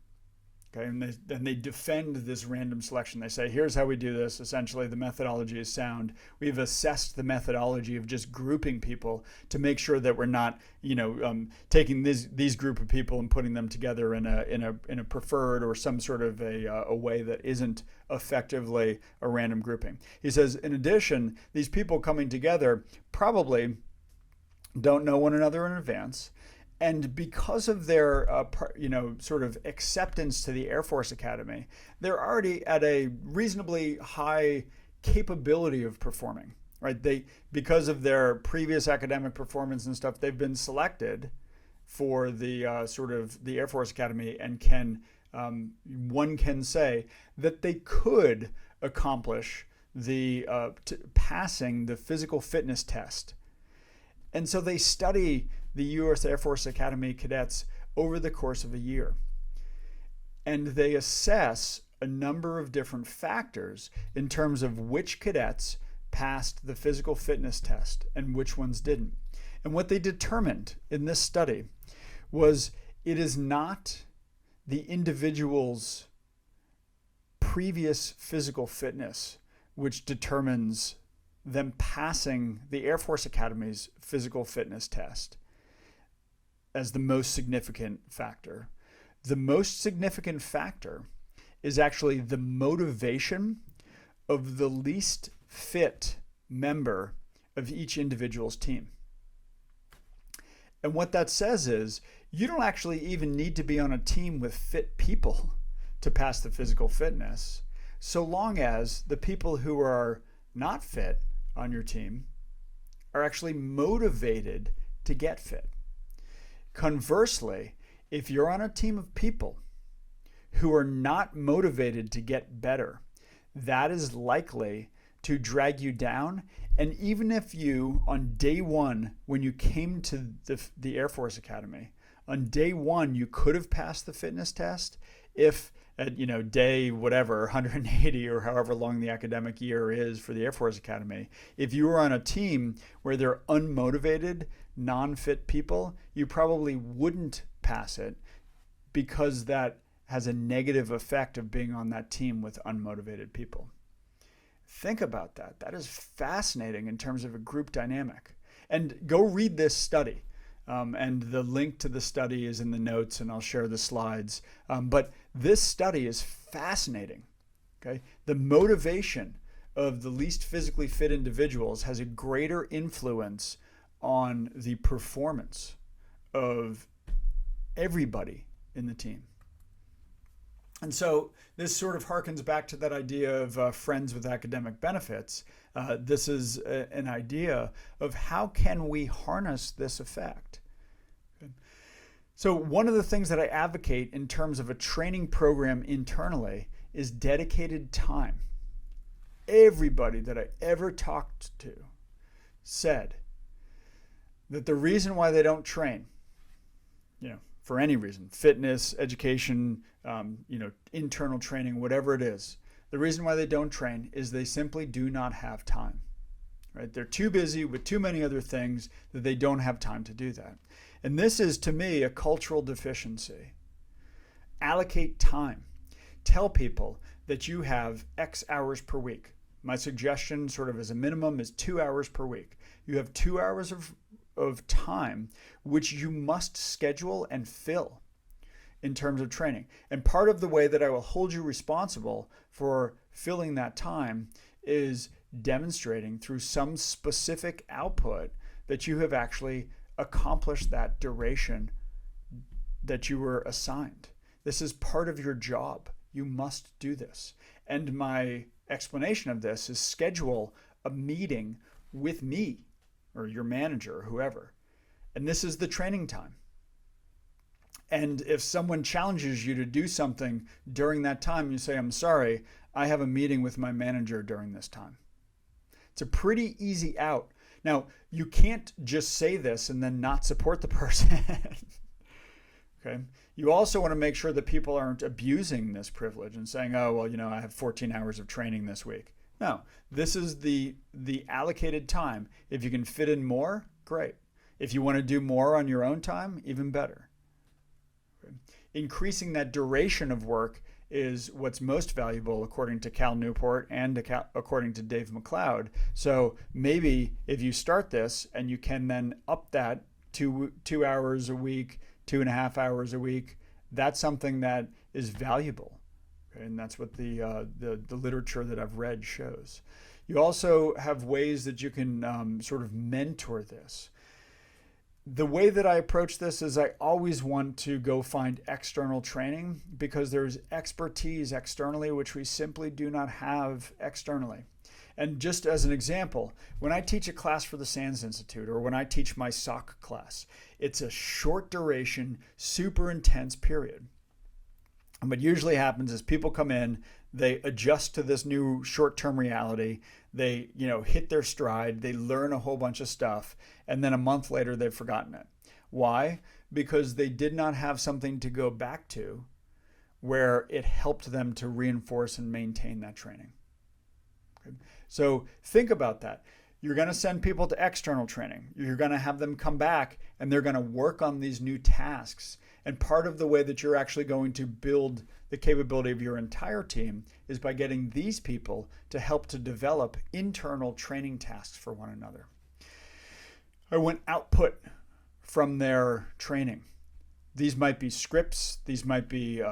Okay, and they defend this random selection. They say, here's how we do this. Essentially, the methodology is sound. We've assessed the methodology of just grouping people to make sure that we're not, taking these group of people and putting them together in a preferred or some sort of a way that isn't effectively a random grouping. He says, in addition, these people coming together probably don't know one another in advance. And because of their, sort of acceptance to the Air Force Academy, they're already at a reasonably high capability of performing, right? Because of their previous academic performance and stuff, they've been selected for the sort of the Air Force Academy, and one can say that they could accomplish the passing the physical fitness test. And so they study the U.S. Air Force Academy cadets over the course of a year. And they assess a number of different factors in terms of which cadets passed the physical fitness test and which ones didn't. And what they determined in this study was it is not the individual's previous physical fitness which determines them passing the Air Force Academy's physical fitness test as the most significant factor. The most significant factor is actually the motivation of the least fit member of each individual's team. And what that says is you don't actually even need to be on a team with fit people to pass the physical fitness, so long as the people who are not fit on your team are actually motivated to get fit. Conversely, if you're on a team of people who are not motivated to get better, that is likely to drag you down. And even if you, on day one, when you came to the Air Force Academy, on day one, you could have passed the fitness test, if at day whatever, 180 or however long the academic year is for the Air Force Academy, if you were on a team where they're unmotivated, non-fit people, you probably wouldn't pass it because that has a negative effect of being on that team with unmotivated people. Think about that. That is fascinating in terms of a group dynamic. And go read this study. And the link to the study is in the notes, and I'll share the slides. But this study is fascinating. Okay? The motivation of the least physically fit individuals has a greater influence on the performance of everybody in the team. And so this sort of harkens back to that idea of friends with academic benefits. This is an idea of how can we harness this effect. Okay. So one of the things that I advocate in terms of a training program internally is dedicated time. Everybody that I ever talked to said that the reason why they don't train, for any reason, fitness, education, internal training, whatever it is, the reason why they don't train is they simply do not have time, right? They're too busy with too many other things that they don't have time to do that. And this is, to me, a cultural deficiency. Allocate time. Tell people that you have X hours per week, My suggestion, sort of as a minimum, is 2 hours per week. You have 2 hours of time which you must schedule and fill in terms of training. And part of the way that I will hold you responsible for filling that time is demonstrating through some specific output that you have actually accomplished that duration that you were assigned. This is part of your job. You must do this. And my explanation of this is schedule a meeting with me or your manager or whoever. And this is the training time. And if someone challenges you to do something during that time, you say, I'm sorry, I have a meeting with my manager during this time. It's a pretty easy out. Now, you can't just say this and then not support the person. Okay. You also want to make sure that people aren't abusing this privilege and saying, oh, well, I have 14 hours of training this week. No, this is the allocated time. If you can fit in more, great. If you want to do more on your own time, even better. Okay. Increasing that duration of work is what's most valuable according to Cal Newport and according to Dave McLeod. So maybe if you start this and you can then up that to 2 hours a week, 2.5 hours a week, that's something that is valuable. Okay? And that's what the literature that I've read shows. You also have ways that you can sort of mentor this. The way that I approach this is I always want to go find external training because there's expertise externally which we simply do not have externally. And just as an example, when I teach a class for the SANS Institute or when I teach my SOC class, it's a short duration, super intense period. And what usually happens is people come in, they adjust to this new short-term reality, they hit their stride, they learn a whole bunch of stuff, and then a month later they've forgotten it. Why? Because they did not have something to go back to where it helped them to reinforce and maintain that training. Okay? So think about that. You're going to send people to external training. You're going to have them come back and they're going to work on these new tasks. And part of the way that you're actually going to build the capability of your entire team is by getting these people to help to develop internal training tasks for one another. I want output from their training. These might be scripts. These might be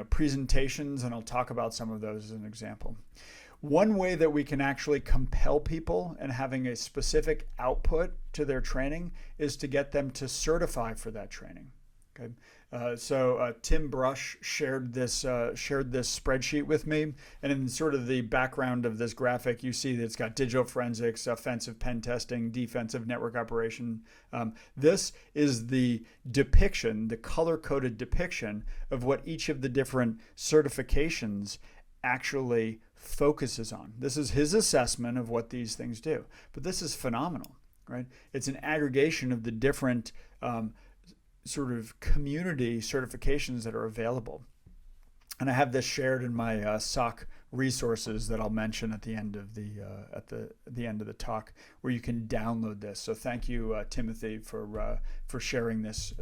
presentations, and I'll talk about some of those as an example. One way that we can actually compel people and having a specific output to their training is to get them to certify for that training. Okay, so Tim Brush shared this spreadsheet with me, and in sort of the background of this graphic, you see that it's got digital forensics, offensive pen testing, defensive network operation. This is the depiction, the color-coded depiction of what each of the different certifications actually focuses on. This is his assessment of what these things do. But this is phenomenal, right? It's an aggregation of the different sort of community certifications that are available. And I have this shared in my SOC resources that I'll mention at the end of the end of the talk, where you can download this. So thank you, Timothy, for sharing this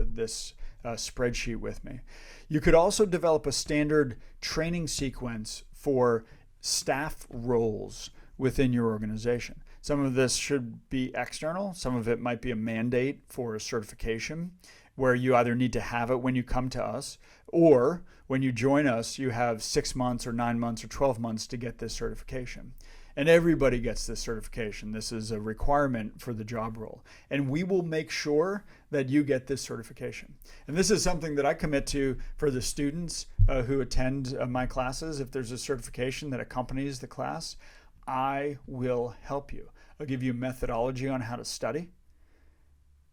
spreadsheet with me. You could also develop a standard training sequence for staff roles within your organization. Some of this should be external. Some of it might be a mandate for a certification where you either need to have it when you come to us, or when you join us, you have 6 months or 9 months or 12 months to get this certification. And everybody gets this certification. This is a requirement for the job role. And we will make sure that you get this certification. And this is something that I commit to for the students who attend my classes. If there's a certification that accompanies the class, I will help you. I'll give you methodology on how to study,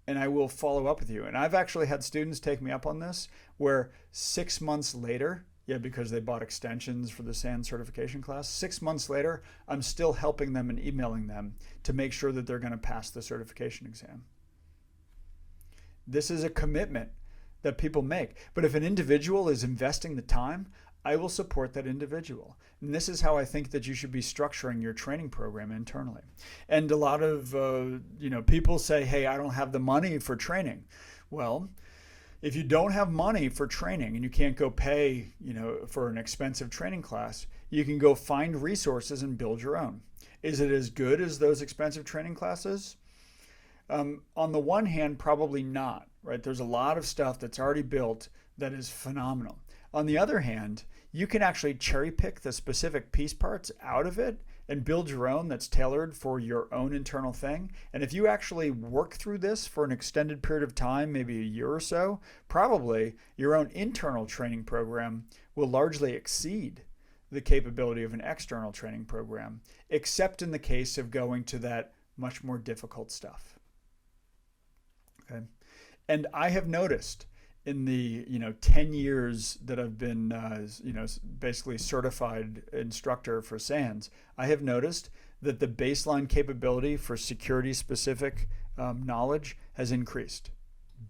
and I will follow up with you. And I've actually had students take me up on this where 6 months later, because they bought extensions for the SANS certification class, 6 months later, I'm still helping them and emailing them to make sure that they're going to pass the certification exam. This is a commitment that people make. But if an individual is investing the time, I will support that individual. And this is how I think that you should be structuring your training program internally. And a lot of people say, hey, I don't have the money for training. Well, if you don't have money for training and you can't go pay for an expensive training class, you can go find resources and build your own. Is it as good as those expensive training classes? On the one hand, probably not, right? There's a lot of stuff that's already built that is phenomenal. On the other hand, you can actually cherry pick the specific piece parts out of it and build your own that's tailored for your own internal thing. And if you actually work through this for an extended period of time, maybe a year or so, probably your own internal training program will largely exceed the capability of an external training program, except in the case of going to that much more difficult stuff. Okay. And I have noticed in the 10 years that I've been basically certified instructor for SANS, I have noticed that the baseline capability for security specific knowledge has increased.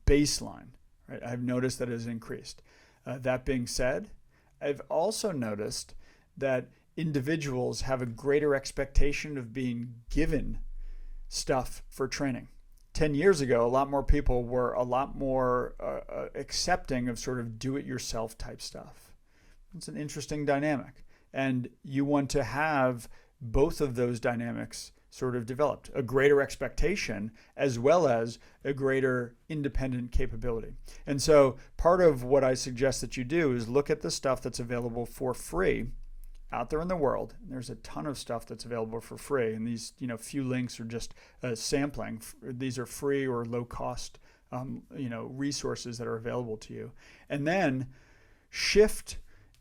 Baseline, right? I've noticed that it has increased. That being said, I've also noticed that individuals have a greater expectation of being given stuff for training. 10 years ago, a lot more people were a lot more accepting of sort of do-it-yourself type stuff. It's an interesting dynamic. And you want to have both of those dynamics sort of developed, a greater expectation as well as a greater independent capability. And so part of what I suggest that you do is look at the stuff that's available for free out there in the world. There's a ton of stuff that's available for free, and these few links are just sampling. These are free or low cost resources that are available to you. And then shift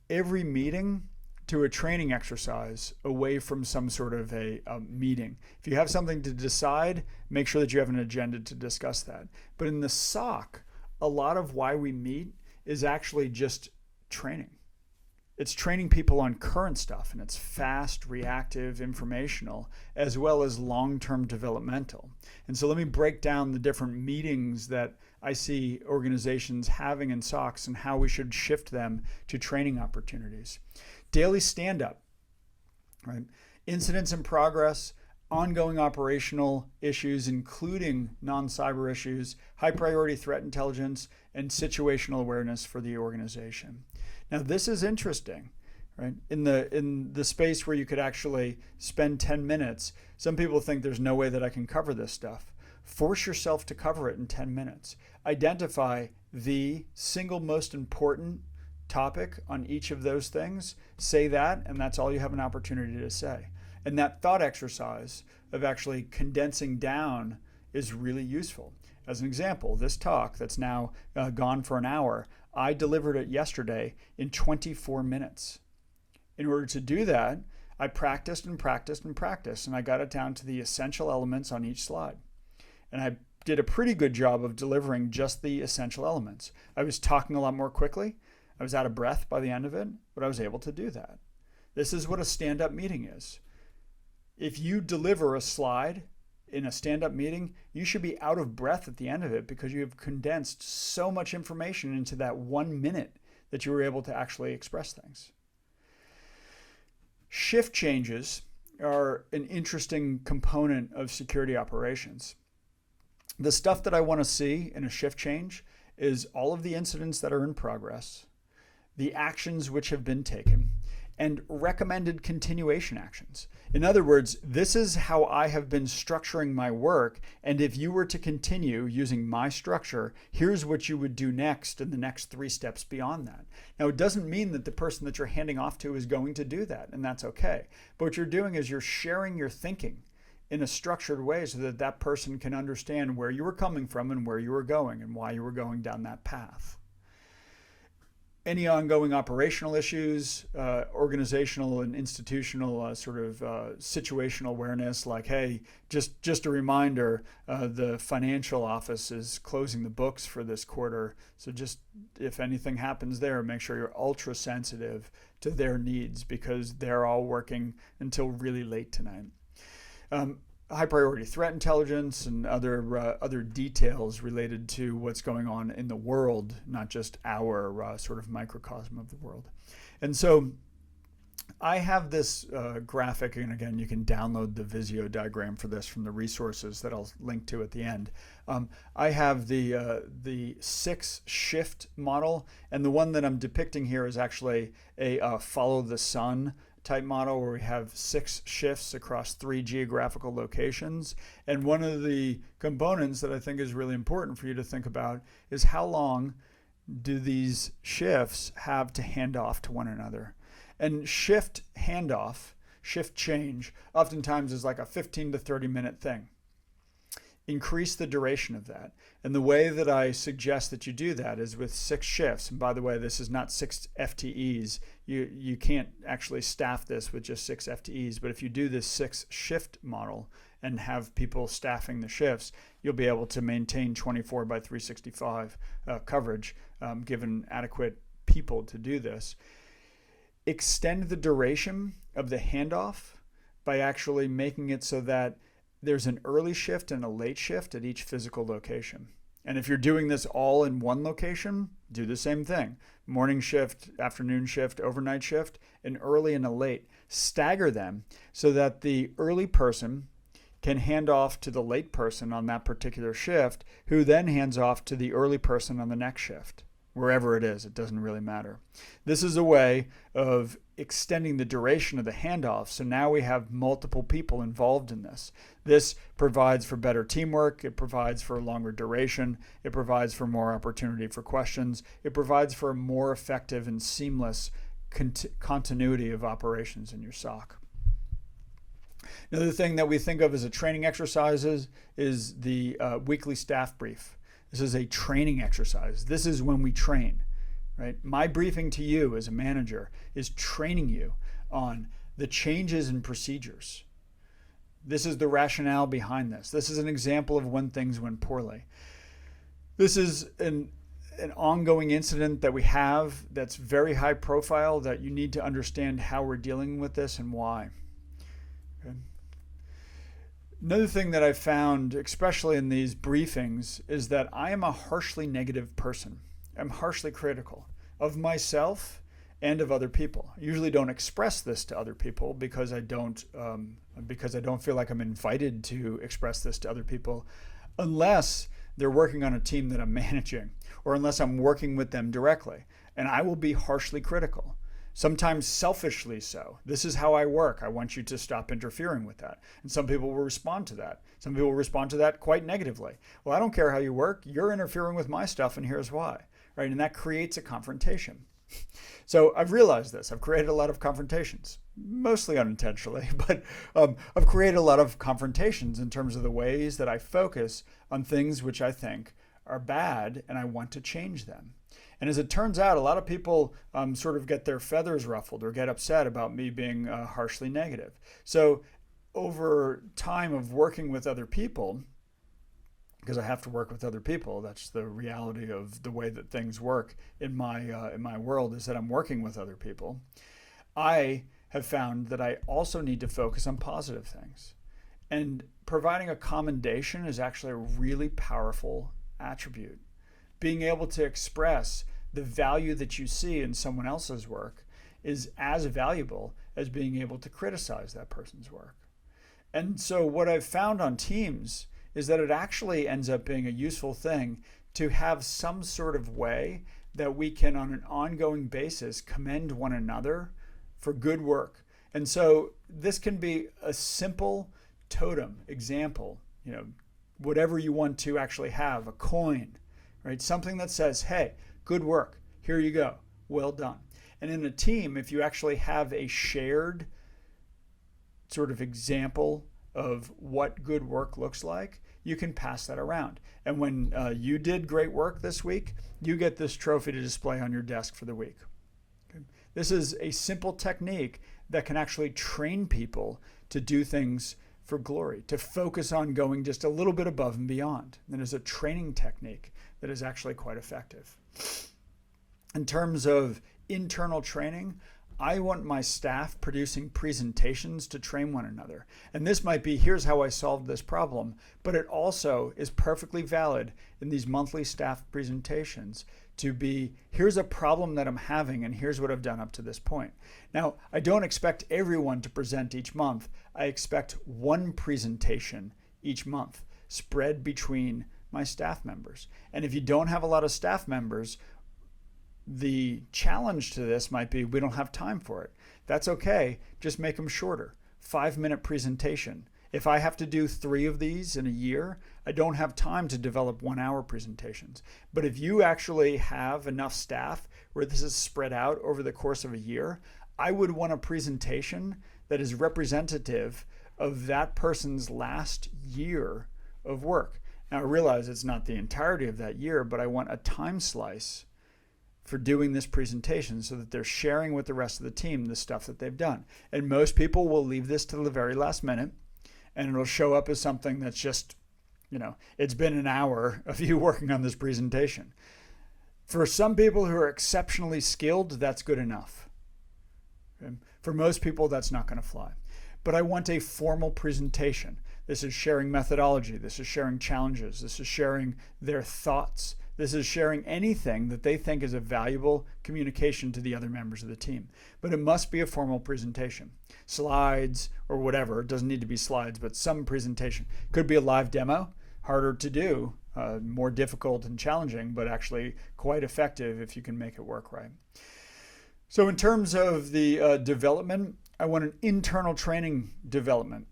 every meeting to a training exercise away from some sort of a meeting. If you have something to decide, make sure that you have an agenda to discuss that. But in the SOC, a lot of why we meet is actually just training. It's training people on current stuff, and it's fast, reactive, informational, as well as long-term developmental. And so let me break down the different meetings that I see organizations having in SOCs and how we should shift them to training opportunities. Daily stand-up, right? Incidents in progress, ongoing operational issues, including non-cyber issues, high-priority threat intelligence, and situational awareness for the organization. Now, this is interesting, right? In the space where you could actually spend 10 minutes, some people think there's no way that I can cover this stuff. Force yourself to cover it in 10 minutes. Identify the single most important topic on each of those things. Say that, and that's all you have an opportunity to say. And that thought exercise of actually condensing down is really useful. As an example, this talk that's now gone for an hour, I delivered it yesterday in 24 minutes. In order to do that, I practiced and practiced and practiced, and I got it down to the essential elements on each slide. And I did a pretty good job of delivering just the essential elements. I was talking a lot more quickly. I was out of breath by the end of it, but I was able to do that. This is what a stand-up meeting is. If you deliver a slide in a stand-up meeting, you should be out of breath at the end of it because you have condensed so much information into that 1 minute that you were able to actually express things. Shift changes are an interesting component of security operations. The stuff that I want to see in a shift change is all of the incidents that are in progress, the actions which have been taken, and recommended continuation actions. In other words, this is how I have been structuring my work, and if you were to continue using my structure, here's what you would do next in the next 3 steps beyond that. Now, it doesn't mean that the person that you're handing off to is going to do that, and that's okay. But what you're doing is you're sharing your thinking in a structured way so that that person can understand where you were coming from and where you were going and why you were going down that path. Any ongoing operational issues, organizational and institutional situational awareness, like, hey, just a reminder, the financial office is closing the books for this quarter. So just if anything happens there, make sure you're ultra sensitive to their needs because they're all working until really late tonight. High priority threat intelligence and other details related to what's going on in the world, not just our sort of microcosm of the world. And so I have this graphic, and again, you can download the Visio diagram for this from the resources that I'll link to at the end. I have the 6 shift model, and the one that I'm depicting here is actually a follow the sun type model where we have 6 shifts across 3 geographical locations. And one of the components that I think is really important for you to think about is how long do these shifts have to hand off to one another. And shift handoff, shift change, oftentimes is like a 15 to 30 minute thing. Increase the duration of that. And the way that I suggest that you do that is with 6 shifts. And by the way, this is not 6 FTEs. You can't actually staff this with just 6 FTEs. But if you do this 6 shift model and have people staffing the shifts, you'll be able to maintain 24 by 365 coverage, given adequate people to do this. Extend the duration of the handoff by actually making it so that there's an early shift and a late shift at each physical location. And if you're doing this all in one location, do the same thing. Morning shift, afternoon shift, overnight shift, an early and a late. Stagger them so that the early person can hand off to the late person on that particular shift, who then hands off to the early person on the next shift. Wherever it is, it doesn't really matter. This is a way of extending the duration of the handoff, so now we have multiple people involved in this. This provides for better teamwork, it provides for a longer duration, it provides for more opportunity for questions, it provides for a more effective and seamless continuity of operations in your SOC. Another thing that we think of as a training exercise is the weekly staff brief. This is a training exercise. This is when we train, right? My briefing to you as a manager is training you on the changes in procedures. This is the rationale behind this. This is an example of when things went poorly. This is an ongoing incident that we have that's very high profile, that you need to understand how we're dealing with this and why. Okay. Another thing that I've found, especially in these briefings, is that I am a harshly negative person. I'm harshly critical of myself and of other people. I usually don't express this to other people because I don't feel like I'm invited to express this to other people, unless they're working on a team that I'm managing, or unless I'm working with them directly. And I will be harshly critical. Sometimes selfishly so. This is how I work. I want you to stop interfering with that. And some people will respond to that. Some people will respond to that quite negatively. Well, I don't care how you work. You're interfering with my stuff, and here's why. Right? And that creates a confrontation. So I've realized this. I've created a lot of confrontations, mostly unintentionally, but I've created a lot of confrontations in terms of the ways that I focus on things which I think are bad and I want to change them. And as it turns out, a lot of people sort of get their feathers ruffled or get upset about me being harshly negative. So over time of working with other people, because I have to work with other people, that's the reality of the way that things work in my world, is that I'm working with other people. I have found that I also need to focus on positive things. And providing a commendation is actually a really powerful attribute. Being able to express the value that you see in someone else's work is as valuable as being able to criticize that person's work. And so what I've found on teams is that it actually ends up being a useful thing to have some sort of way that we can, on an ongoing basis, commend one another for good work. And so this can be a simple totem example, whatever you want to actually have, a coin, right? Something that says, hey, good work, here you go, well done. And in a team, if you actually have a shared sort of example of what good work looks like, you can pass that around. And when you did great work this week, you get this trophy to display on your desk for the week. Okay? This is a simple technique that can actually train people to do things for glory, to focus on going just a little bit above and beyond. And it is a training technique that is actually quite effective. In terms of internal training, I want my staff producing presentations to train one another. And this might be, here's how I solved this problem, but it also is perfectly valid in these monthly staff presentations to be, here's a problem that I'm having and here's what I've done up to this point. Now, I don't expect everyone to present each month. I expect one presentation each month spread between my staff members. And if you don't have a lot of staff members, the challenge to this might be we don't have time for it. That's okay. Just make them shorter. 5-minute presentation. If I have to do 3 of these in a year, I don't have time to develop 1-hour presentations. But if you actually have enough staff where this is spread out over the course of a year, I would want a presentation that is representative of that person's last year of work. Now, I realize it's not the entirety of that year, but I want a time slice for doing this presentation so that they're sharing with the rest of the team the stuff that they've done. And most people will leave this to the very last minute, and it'll show up as something that's just, it's been an hour of you working on this presentation. For some people who are exceptionally skilled, that's good enough. Okay? For most people, that's not going to fly. But I want a formal presentation. This is sharing methodology. This is sharing challenges. This is sharing their thoughts. This is sharing anything that they think is a valuable communication to the other members of the team. But it must be a formal presentation. Slides or whatever, it doesn't need to be slides, but some presentation. Could be a live demo, harder to do, more difficult and challenging, but actually quite effective if you can make it work right. So in terms of the development, I want an internal training development.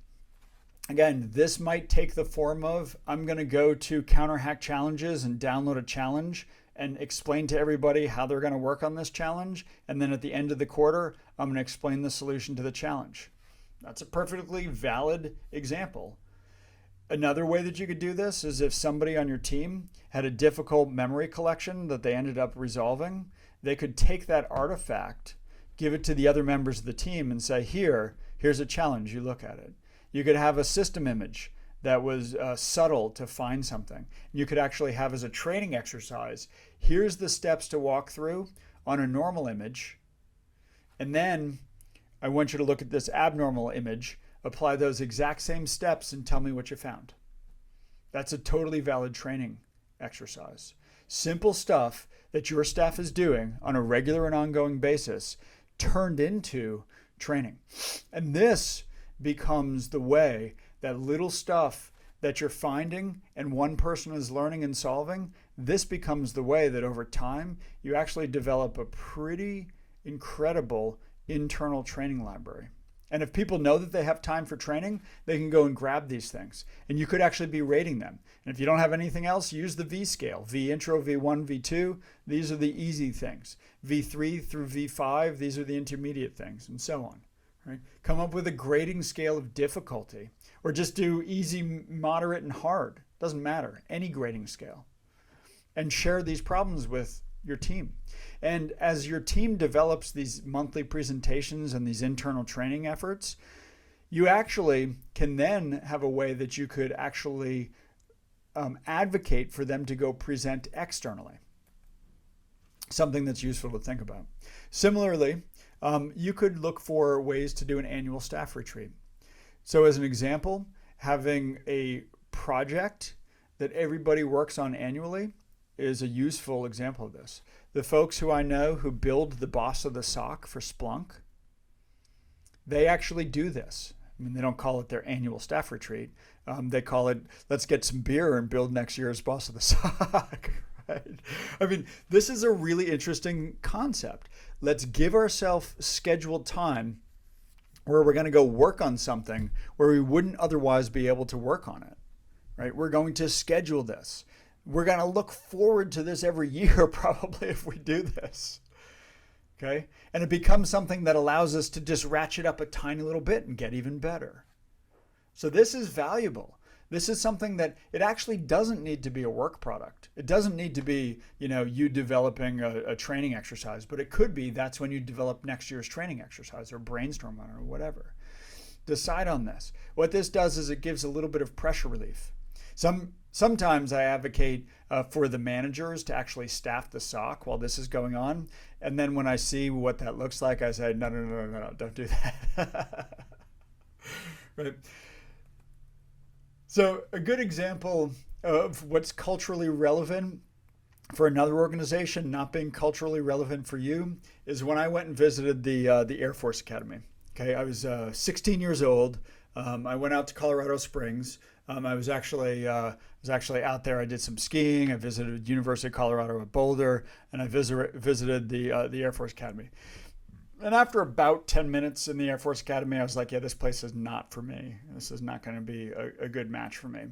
Again, this might take the form of, I'm going to go to Counter Hack Challenges and download a challenge and explain to everybody how they're going to work on this challenge. And then at the end of the quarter, I'm going to explain the solution to the challenge. That's a perfectly valid example. Another way that you could do this is if somebody on your team had a difficult memory collection that they ended up resolving, they could take that artifact, give it to the other members of the team and say, here's a challenge, you look at it. You could have a system image that was subtle to find something. You could actually have as a training exercise, here's the steps to walk through on a normal image. And then I want you to look at this abnormal image, apply those exact same steps and tell me what you found. That's a totally valid training exercise. Simple stuff that your staff is doing on a regular and ongoing basis turned into training. And this becomes the way that little stuff that you're finding and one person is learning and solving, this becomes the way that over time you actually develop a pretty incredible internal training library. And if people know that they have time for training, they can go and grab these things. And you could actually be rating them. And if you don't have anything else, use the V scale. vIntro, V1, V2, these are the easy things. V3 through V5, these are the intermediate things, and so on. Right? Come up with a grading scale of difficulty, or just do easy, moderate, and hard. Doesn't matter. Any grading scale. And share these problems with your team. And as your team develops these monthly presentations and these internal training efforts, you actually can then have a way that you could actually advocate for them to go present externally. Something that's useful to think about. Similarly, you could look for ways to do an annual staff retreat. So as an example, having a project that everybody works on annually is a useful example of this. The folks who I know who build the boss of the SOC for Splunk, they actually do this. I mean, they don't call it their annual staff retreat. They call it, let's get some beer and build next year's boss of the SOC. Right? I mean, this is a really interesting concept. Let's give ourselves scheduled time where we're going to go work on something where we wouldn't otherwise be able to work on it. Right? We're going to schedule this. We're going to look forward to this every year probably if we do this. Okay? And it becomes something that allows us to just ratchet up a tiny little bit and get even better. So this is valuable. This is something that it actually doesn't need to be a work product. It doesn't need to be, you developing a training exercise, but it could be that's when you develop next year's training exercise or brainstorm on it or whatever. Decide on this. What this does is it gives a little bit of pressure relief. Sometimes I advocate for the managers to actually staff the SOC while this is going on. And then when I see what that looks like, I say, no, don't do that. Right? So a good example of what's culturally relevant for another organization not being culturally relevant for you is when I went and visited the Air Force Academy. Okay, I was 16 years old. I went out to Colorado Springs. I was actually was actually out there. I did some skiing. I visited University of Colorado at Boulder, and I visited the Air Force Academy. And after about 10 minutes in the Air Force Academy, I was like, yeah, this place is not for me. This is not going to be a good match for me.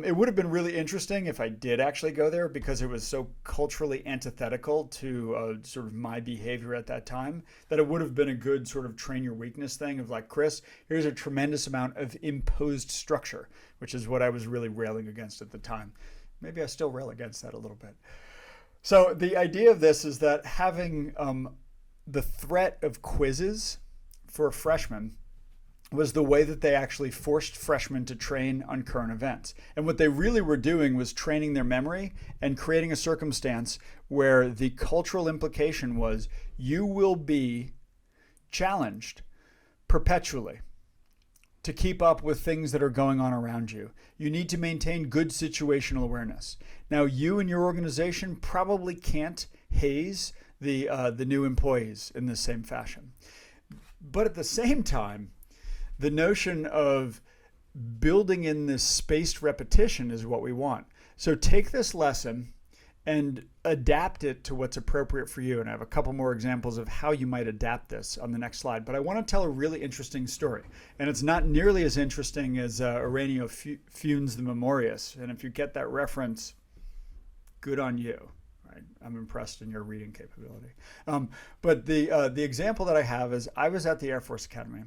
It would have been really interesting if I did actually go there, because it was so culturally antithetical to sort of my behavior at that time, that it would have been a good sort of train your weakness thing of like, Chris, here's a tremendous amount of imposed structure, which is what I was really railing against at the time. Maybe I still rail against that a little bit. So the idea of this is that having the threat of quizzes for freshmen was the way that they actually forced freshmen to train on current events. And what they really were doing was training their memory and creating a circumstance where the cultural implication was you will be challenged perpetually to keep up with things that are going on around you. You need to maintain good situational awareness. Now, you and your organization probably can't haze the new employees in the same fashion. But at the same time, the notion of building in this spaced repetition is what we want. So take this lesson and adapt it to what's appropriate for you. And I have a couple more examples of how you might adapt this on the next slide. But I want to tell a really interesting story. And it's not nearly as interesting as Ireneo Funes the Memorious. And if you get that reference, good on you. I'm impressed in your reading capability. But the example that I have is I was at the Air Force Academy,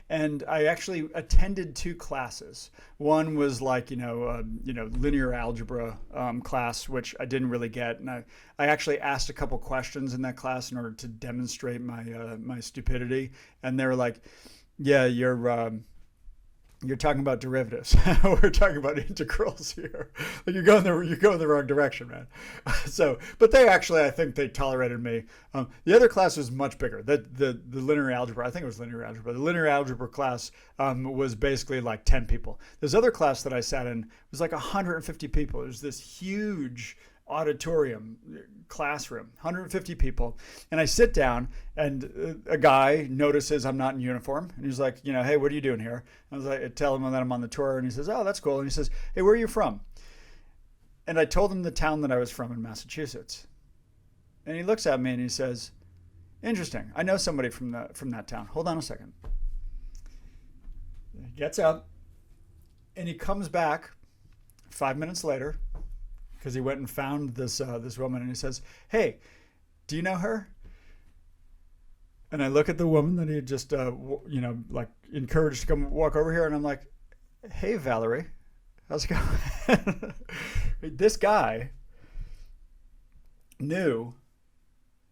and I actually attended two classes. One was like linear algebra class, which I didn't really get, and I actually asked a couple questions in that class in order to demonstrate my stupidity, and they were like, "Yeah, you're talking about derivatives. We're talking about integrals here. Like you're going the wrong direction, man." But they actually, I think they tolerated me. The other class was much bigger. The linear algebra, I think it was linear algebra. The linear algebra class was basically like 10 people. This other class that I sat in was like 150 people. It was this huge auditorium, classroom, 150 people. And I sit down, and a guy notices I'm not in uniform. And he's like, "Hey, what are you doing here?" I was like, I tell him that I'm on the tour, and he says, "Oh, that's cool." And he says, "Hey, where are you from?" And I told him the town that I was from in Massachusetts. And he looks at me and he says, "Interesting. I know somebody from that town. Hold on a second." He gets up and he comes back 5 minutes later, because he went and found this woman, and he says, "Hey, do you know her?" And I look at the woman that he had just like encouraged to come walk over here, and I'm like, "Hey, Valerie, how's it going?" This guy knew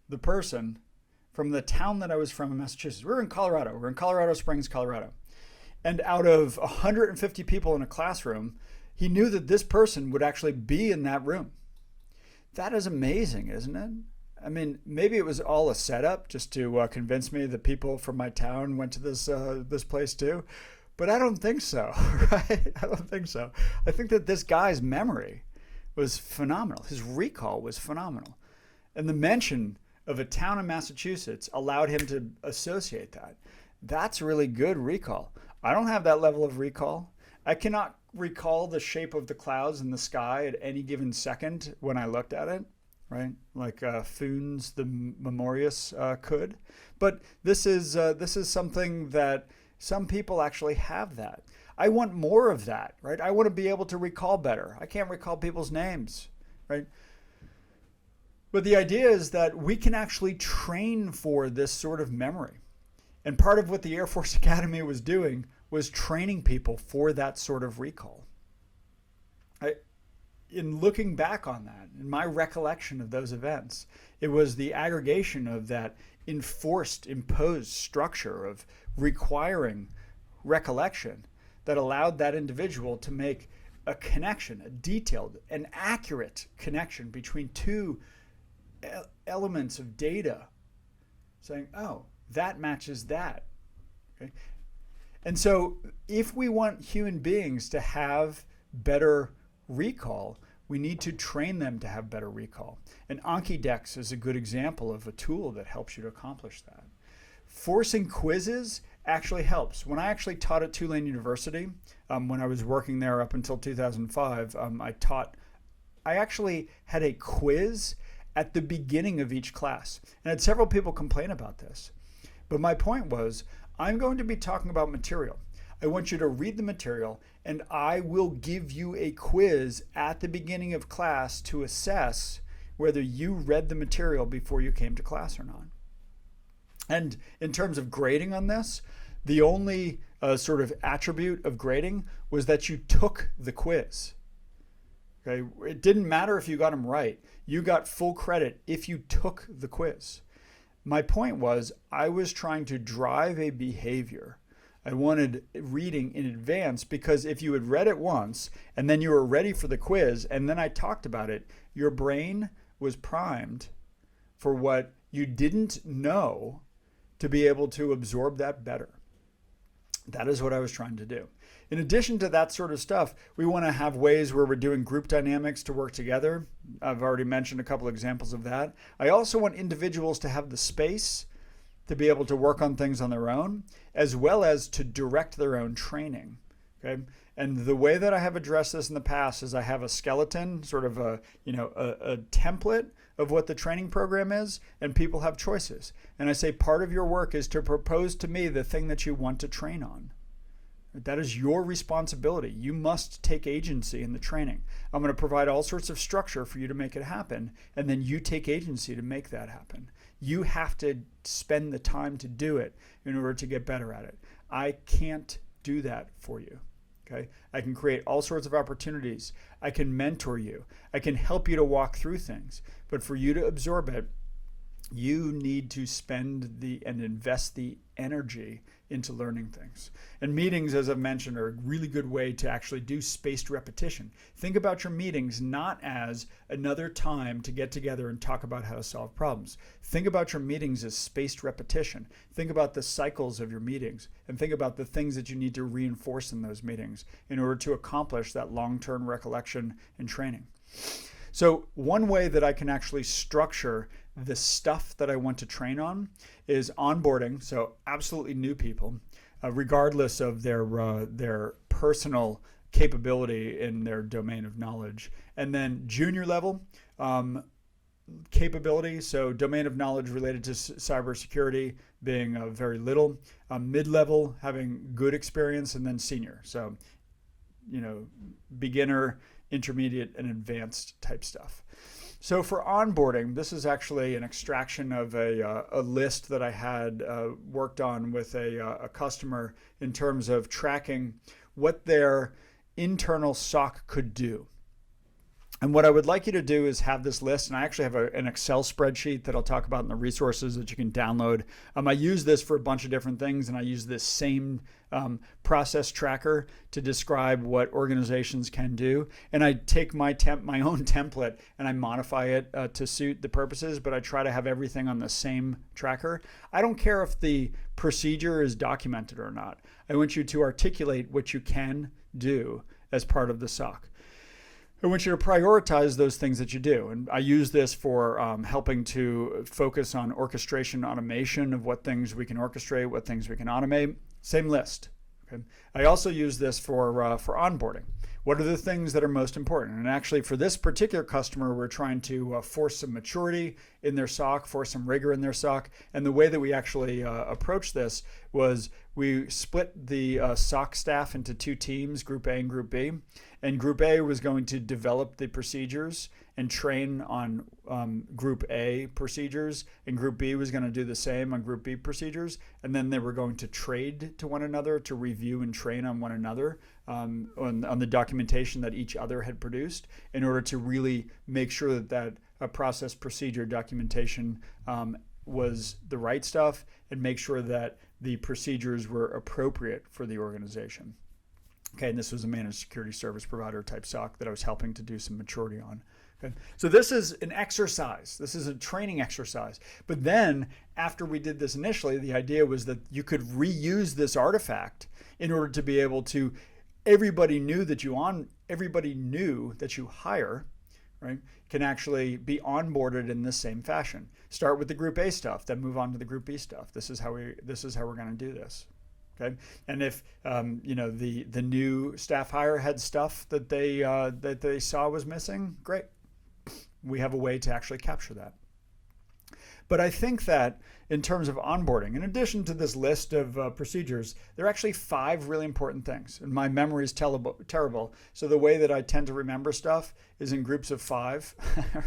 the person from the town that I was from in Massachusetts. We're in Colorado. We're in Colorado Springs, Colorado. And out of 150 people in a classroom, he knew that this person would actually be in that room. That is amazing, isn't it? I mean, maybe it was all a setup just to convince me that people from my town went to this place too. But I don't think so, right? I don't think so. I think that this guy's memory was phenomenal. His recall was phenomenal. And the mention of a town in Massachusetts allowed him to associate that. That's really good recall. I don't have that level of recall. I cannot recall the shape of the clouds in the sky at any given second when I looked at it, right? Like Funes the Memorious could. But this is something that some people actually have that. I want more of that, right? I want to be able to recall better. I can't recall people's names, right? But the idea is that we can actually train for this sort of memory. And part of what the Air Force Academy was doing was training people for that sort of recall. In looking back on that, in my recollection of those events, it was the aggregation of that imposed structure of requiring recollection that allowed that individual to make a connection, a detailed and accurate connection between two elements of data, saying, "Oh, that matches that." Okay? And so if we want human beings to have better recall, we need to train them to have better recall. And Anki-Dex is a good example of a tool that helps you to accomplish that. Forcing quizzes actually helps. When I actually taught at Tulane University, when I was working there up until 2005, I actually had a quiz at the beginning of each class. And I had several people complain about this. But my point was, I'm going to be talking about material. I want you to read the material, and I will give you a quiz at the beginning of class to assess whether you read the material before you came to class or not. And in terms of grading on this, the only sort of attribute of grading was that you took the quiz. Okay? It didn't matter if you got them right. You got full credit if you took the quiz. My point was, I was trying to drive a behavior. I wanted reading in advance, because if you had read it once and then you were ready for the quiz and then I talked about it, your brain was primed for what you didn't know to be able to absorb that better. That is what I was trying to do. In addition to that sort of stuff, we want to have ways where we're doing group dynamics to work together. I've already mentioned a couple examples of that. I also want individuals to have the space to be able to work on things on their own, as well as to direct their own training. Okay? And the way that I have addressed this in the past is I have a skeleton, sort of a template of what the training program is, and people have choices. And I say part of your work is to propose to me the thing that you want to train on. That is your responsibility. You must take agency in the training. I'm going to provide all sorts of structure for you to make it happen, and then you take agency to make that happen. You have to spend the time to do it in order to get better at it. I can't do that for you. Okay? I can create all sorts of opportunities. I can mentor you. I can help you to walk through things. But for you to absorb it, you need to spend and invest the energy into learning things. And meetings, as I've mentioned, are a really good way to actually do spaced repetition. Think about your meetings not as another time to get together and talk about how to solve problems. Think about your meetings as spaced repetition. Think about the cycles of your meetings, and think about the things that you need to reinforce in those meetings in order to accomplish that long-term recollection and training. So one way that I can actually structure the stuff that I want to train on is onboarding. So absolutely new people, regardless of their personal capability in their domain of knowledge. And then junior level capability, so domain of knowledge related to cybersecurity being very little, mid-level having good experience, and then senior. So, beginner, intermediate, and advanced type stuff. So for onboarding, this is actually an extraction of a list that I had worked on with a customer in terms of tracking what their internal SOC could do. And what I would like you to do is have this list, and I actually have an Excel spreadsheet that I'll talk about in the resources that you can download. I use this for a bunch of different things, and I use this same process tracker to describe what organizations can do. And I take my own template and I modify it to suit the purposes, but I try to have everything on the same tracker. I don't care if the procedure is documented or not. I want you to articulate what you can do as part of the SOC. I want you to prioritize those things that you do. And I use this for helping to focus on orchestration, automation of what things we can orchestrate, what things we can automate. Same list. Okay. I also use this for onboarding. What are the things that are most important? And actually for this particular customer, we're trying to force some maturity in their SOC, force some rigor in their SOC. And the way that we actually approached this was we split the SOC staff into two teams, Group A and Group B. And Group A was going to develop the procedures and train on Group A procedures, and Group B was going to do the same on Group B procedures. And then they were going to trade to one another to review and train on one another on the documentation that each other had produced in order to really make sure that process procedure documentation was the right stuff and make sure that the procedures were appropriate for the organization. Okay, and this was a managed security service provider type SOC that I was helping to do some maturity on. Okay. So this is an exercise. This is a training exercise. But then after we did this initially, the idea was that you could reuse this artifact in order to be able to, everybody knew that you hire, right, can actually be onboarded in the same fashion. Start with the Group A stuff, then move on to the Group B stuff. This is how we're going to do this. Okay, and if the new staff hire had stuff that they saw was missing, great. We have a way to actually capture that. But I think that in terms of onboarding, in addition to this list of procedures, there are actually 5 really important things. And my memory is terrible. So the way that I tend to remember stuff is in groups of 5,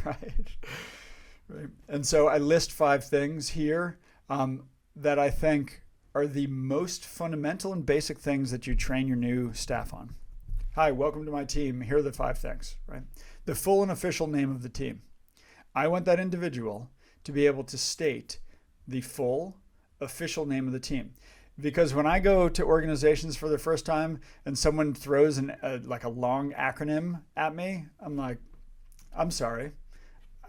right? And so I list 5 things here that I think are the most fundamental and basic things that you train your new staff on. Hi, welcome to my team. Here are the 5 things, right? The full and official name of the team. I want that individual to be able to state the full official name of the team. Because when I go to organizations for the first time and someone throws a long acronym at me, I'm like, I'm sorry,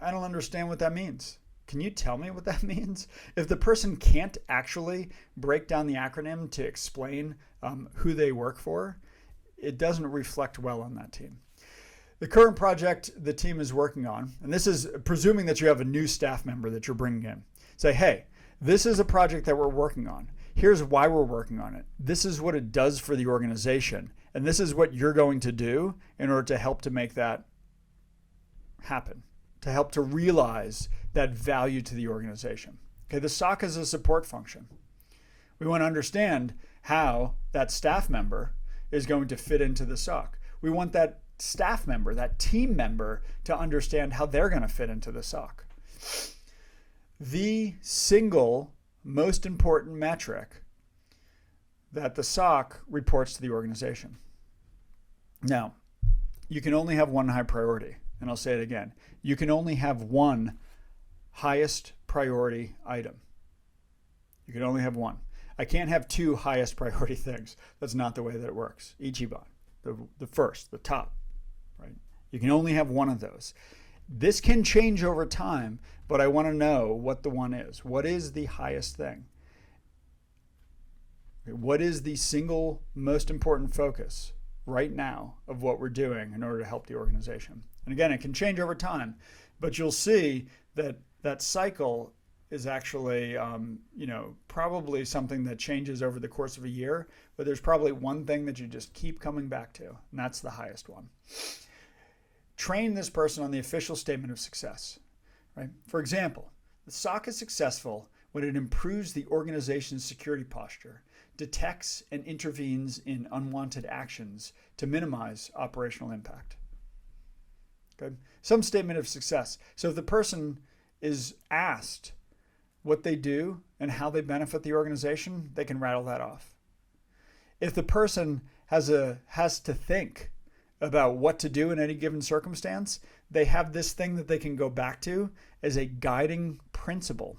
I don't understand what that means. Can you tell me what that means? If the person can't actually break down the acronym to explain who they work for, it doesn't reflect well on that team. The current project the team is working on, and this is presuming that you have a new staff member that you're bringing in. Say, hey, this is a project that we're working on. Here's why we're working on it. This is what it does for the organization. And this is what you're going to do in order to help to make that happen, to help to realize that value to the organization. Okay, the SOC is a support function. We want to understand how that staff member is going to fit into the SOC. We want that staff member, that team member, to understand how they're going to fit into the SOC. The single most important metric that the SOC reports to the organization. Now, you can only have one high priority, and I'll say it again. You can only have one highest priority item. You can only have one. I can't have 2 highest priority things. That's not the way that it works. Ichiban, the first, the top. Right? You can only have one of those. This can change over time, but I want to know what the one is. What is the highest thing? What is the single most important focus right now of what we're doing in order to help the organization? And again, it can change over time, but you'll see that that cycle is actually, probably something that changes over the course of a year, but there's probably one thing that you just keep coming back to, and that's the highest one. Train this person on the official statement of success, right? For example, the SOC is successful when it improves the organization's security posture, detects and intervenes in unwanted actions to minimize operational impact. Okay? Some statement of success. So if the person is asked what they do and how they benefit the organization, they can rattle that off. If the person has to think about what to do in any given circumstance, they have this thing that they can go back to as a guiding principle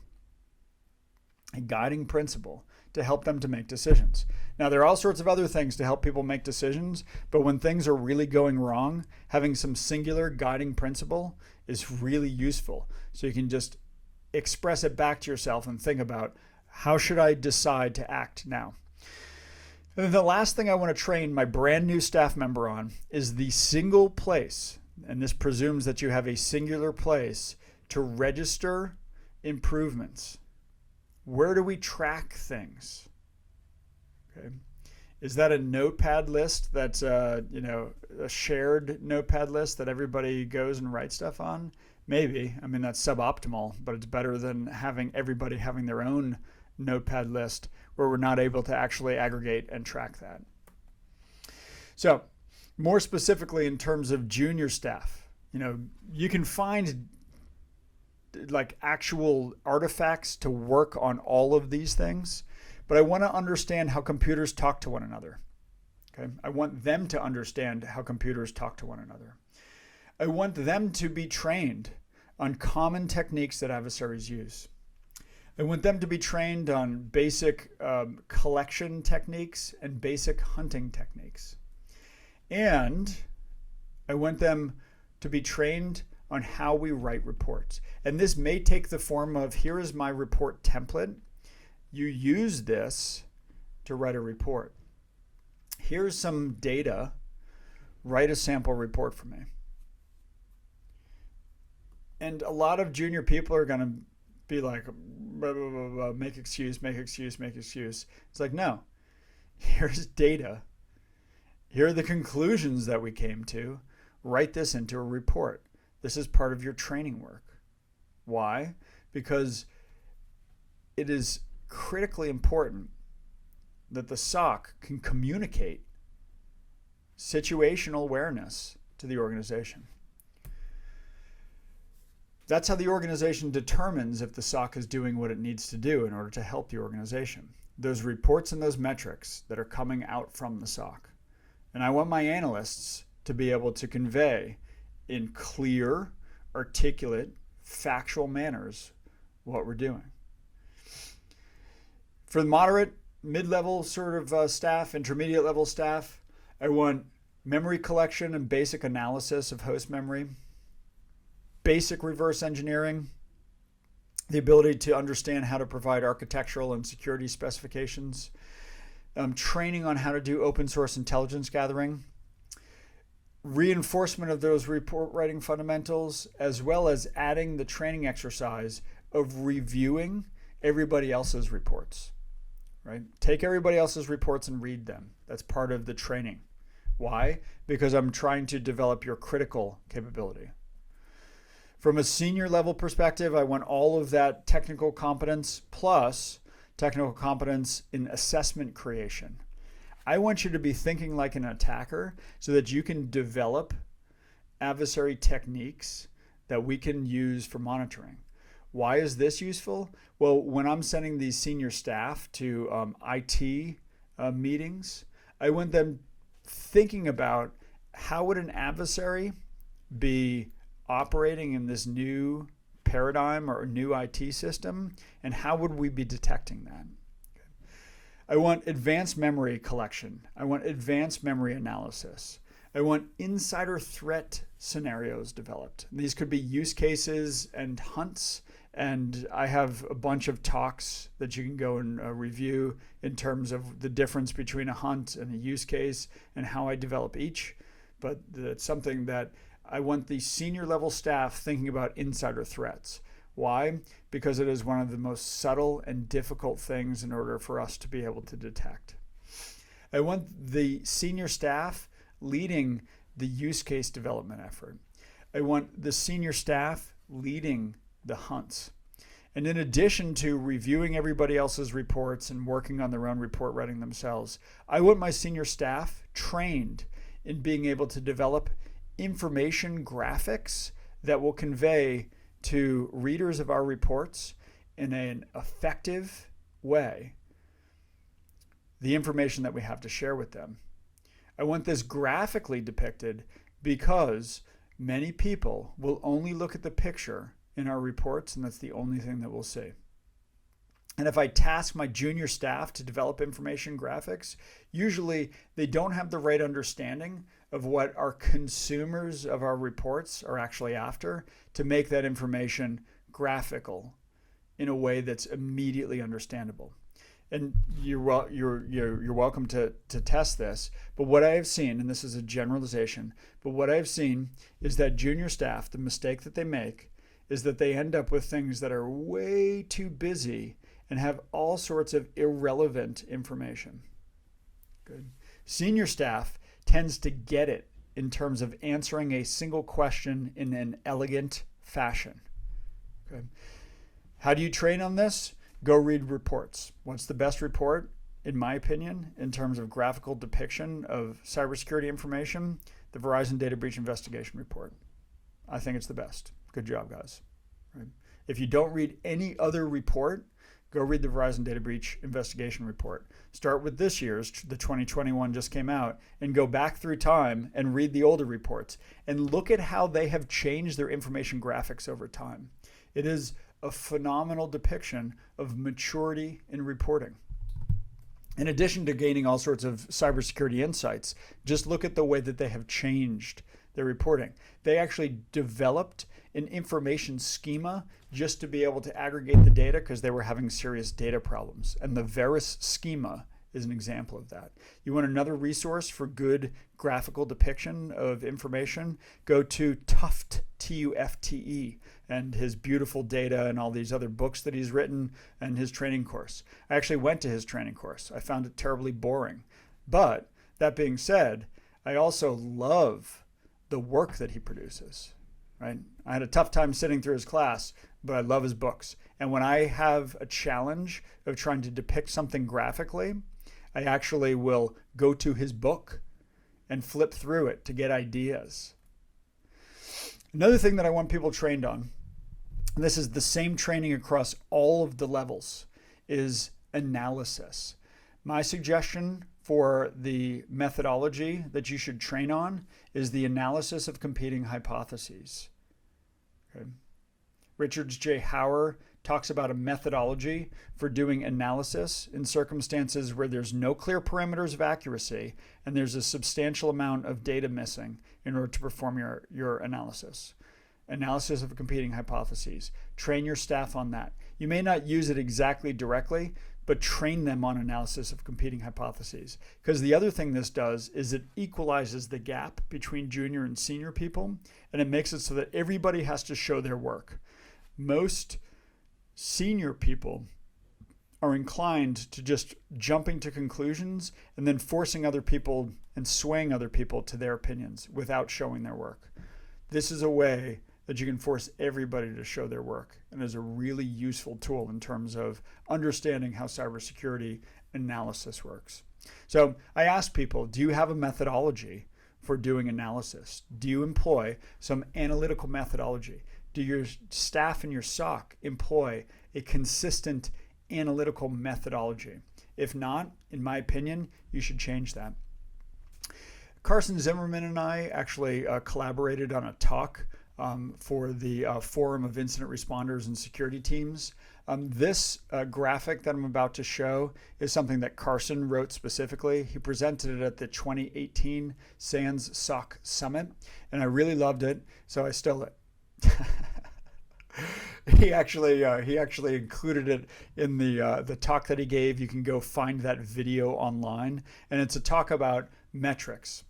to help them to make decisions. Now, there are all sorts of other things to help people make decisions, but when things are really going wrong, having some singular guiding principle is really useful. So you can just express it back to yourself and think about, how should I decide to act now? And then the last thing I want to train my brand new staff member on is the single place, and this presumes that you have a singular place to register improvements. Where do we track things? Okay. Is that a notepad list that's a shared notepad list that everybody goes and writes stuff on? Maybe. I mean, that's suboptimal, but it's better than having everybody having their own notepad list where we're not able to actually aggregate and track that. So, more specifically in terms of junior staff, you can find like actual artifacts to work on all of these things, but I want to understand how computers talk to one another. Okay? I want them to understand how computers talk to one another. I want them to be trained on common techniques that adversaries use. I want them to be trained on basic collection techniques and basic hunting techniques. And I want them to be trained on how we write reports. And this may take the form of, here is my report template. You use this to write a report. Here's some data. Write a sample report for me. And a lot of junior people are going to be like, blah, blah, blah, blah, make excuse. It's like, no. Here's data. Here are the conclusions that we came to. Write this into a report. This is part of your training work. Why? Because it is critically important that the SOC can communicate situational awareness to the organization. That's how the organization determines if the SOC is doing what it needs to do in order to help the organization. Those reports and those metrics that are coming out from the SOC. And I want my analysts to be able to convey in clear, articulate, factual manners what we're doing. For the moderate, mid-level sort of staff, intermediate level staff, I want memory collection and basic analysis of host memory, basic reverse engineering, the ability to understand how to provide architectural and security specifications, training on how to do open source intelligence gathering, reinforcement of those report writing fundamentals, as well as adding the training exercise of reviewing everybody else's reports, right? Take everybody else's reports and read them. That's part of the training. Why? Because I'm trying to develop your critical capability. From a senior level perspective, I want all of that technical competence plus technical competence in assessment creation. I want you to be thinking like an attacker so that you can develop adversary techniques that we can use for monitoring. Why is this useful? Well, when I'm sending these senior staff to IT meetings, I want them thinking about how would an adversary be operating in this new paradigm or new IT system, and how would we be detecting that? I want advanced memory collection. I want advanced memory analysis. I want insider threat scenarios developed. These could be use cases and hunts, and I have a bunch of talks that you can go and review in terms of the difference between a hunt and a use case and how I develop each. But it's something that I want the senior level staff thinking about insider threats. Why? Because it is one of the most subtle and difficult things in order for us to be able to detect. I want the senior staff leading the use case development effort. I want the senior staff leading the hunts. And in addition to reviewing everybody else's reports and working on their own report writing themselves, I want my senior staff trained in being able to develop information graphics that will convey to readers of our reports in an effective way the information that we have to share with them. I want this graphically depicted because many people will only look at the picture in our reports, and that's the only thing that we'll see. And if I task my junior staff to develop information graphics, usually they don't have the right understanding of what our consumers of our reports are actually after to make that information graphical in a way that's immediately understandable. And you're welcome to test this, but what I have seen, and this is a generalization, but what I've seen is that junior staff, the mistake that they make is that they end up with things that are way too busy and have all sorts of irrelevant information. Good. Senior staff tends to get it in terms of answering a single question in an elegant fashion. Okay. How do you train on this? Go read reports. What's the best report, in my opinion, in terms of graphical depiction of cybersecurity information? The Verizon Data Breach Investigation Report. I think it's the best. Good job, guys. Right. If you don't read any other report, go read the Verizon Data Breach Investigation Report. Start with this year's, the 2021 just came out, and go back through time and read the older reports and look at how they have changed their information graphics over time. It is a phenomenal depiction of maturity in reporting. In addition to gaining all sorts of cybersecurity insights, just look at the way that they have changed their reporting. They actually developed an information schema just to be able to aggregate the data because they were having serious data problems. And the Veris schema is an example of that. You want another resource for good graphical depiction of information? Go to Tufte, Tufte, and his beautiful data and all these other books that he's written and his training course. I actually went to his training course. I found it terribly boring. But that being said, I also love the work that he produces, right? I had a tough time sitting through his class, but I love his books. And when I have a challenge of trying to depict something graphically, I actually will go to his book and flip through it to get ideas. Another thing that I want people trained on, and this is the same training across all of the levels, is analysis. My suggestion for the methodology that you should train on is the analysis of competing hypotheses. Okay. Richard J. Hauer talks about a methodology for doing analysis in circumstances where there's no clear parameters of accuracy and there's a substantial amount of data missing in order to perform your analysis. Analysis of competing hypotheses. Train your staff on that. You may not use it exactly directly, but train them on analysis of competing hypotheses. Because the other thing this does is it equalizes the gap between junior and senior people, and it makes it so that everybody has to show their work. Most senior people are inclined to just jumping to conclusions and then forcing other people and swaying other people to their opinions without showing their work. This is a way that you can force everybody to show their work, and is a really useful tool in terms of understanding how cybersecurity analysis works. So I asked people, do you have a methodology for doing analysis? Do you employ some analytical methodology? Do your staff and your SOC employ a consistent analytical methodology? If not, in my opinion, you should change that. Carson Zimmerman and I actually collaborated on a talk for the Forum of Incident Responders and Security Teams. This graphic that I'm about to show is something that Carson wrote specifically. He presented it at the 2018 SANS SOC Summit, and I really loved it, so I stole it. He actually included it in the talk that he gave. You can go find that video online, and it's a talk about metrics.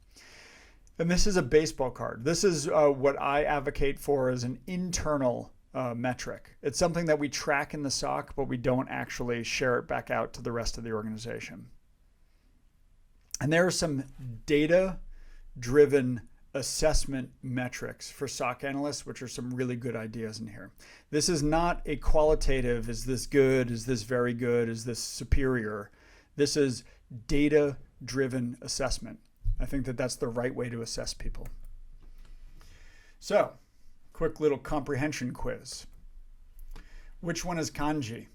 And this is a baseball card. This is what I advocate for as an internal metric. It's something that we track in the SOC, but we don't actually share it back out to the rest of the organization. And there are some data-driven assessment metrics for SOC analysts, which are some really good ideas in here. This is not a qualitative, is this good, is this very good, is this superior? This is data-driven assessment. I think that that's the right way to assess people. So, quick little comprehension quiz. Which one is kanji?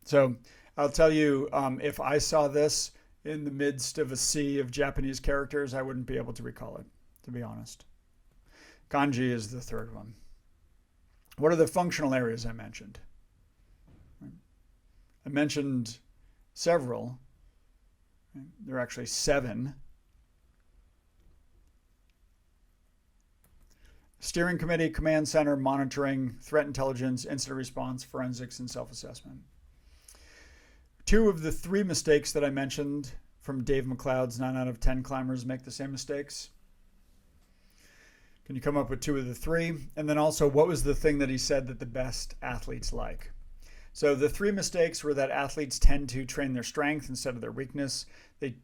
So, I'll tell you, if I saw this in the midst of a sea of Japanese characters, I wouldn't be able to recall it, to be honest. Kanji is the third one. What are the functional areas I mentioned? I mentioned several. There are actually 7. Steering committee, command center, monitoring, threat intelligence, incident response, forensics, and self-assessment. 2 of the 3 mistakes that I mentioned from Dave McLeod's 9 out of 10 climbers make the same mistakes. Can you come up with 2 of the 3? And then also, what was the thing that he said that the best athletes like? So the 3 mistakes were that athletes tend to train their strength instead of their weakness. They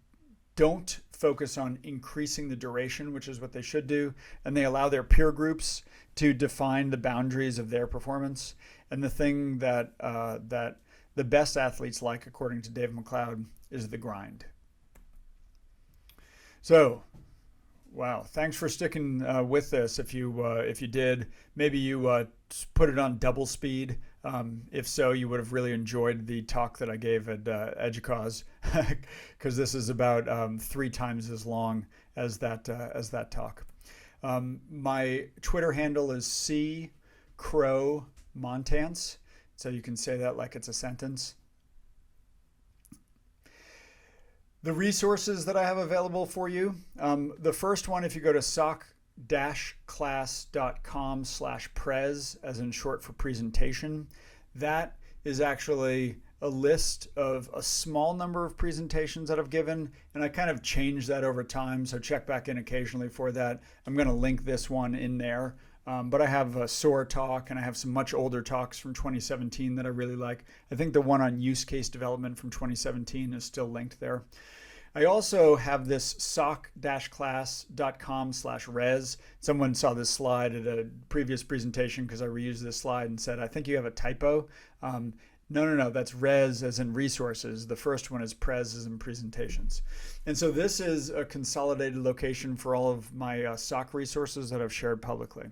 don't focus on increasing the duration, which is what they should do. And they allow their peer groups to define the boundaries of their performance. And the thing that the best athletes like, according to Dave McLeod, is the grind. So, wow, thanks for sticking with this. If you did, maybe you put it on double speed. If so, you would have really enjoyed the talk that I gave at Educause, because this is about 3 times as long as that talk. My Twitter handle is ccrowmontance, so you can say that like it's a sentence. The resources that I have available for you. The first one, if you go to soc-class.com/prez, as in short for presentation, that is actually a list of a small number of presentations that I've given, and I kind of change that over time, so check back in occasionally for that. I'm going to link this one in there. But I have a SOAR talk, and I have some much older talks from 2017 that I really like. I think the one on use case development from 2017 is still linked there. I also have this soc-class.com/res. Someone saw this slide at a previous presentation because I reused this slide and said, I think you have a typo. No, that's res as in resources. The first one is pres as in presentations. And so this is a consolidated location for all of my SOC resources that I've shared publicly.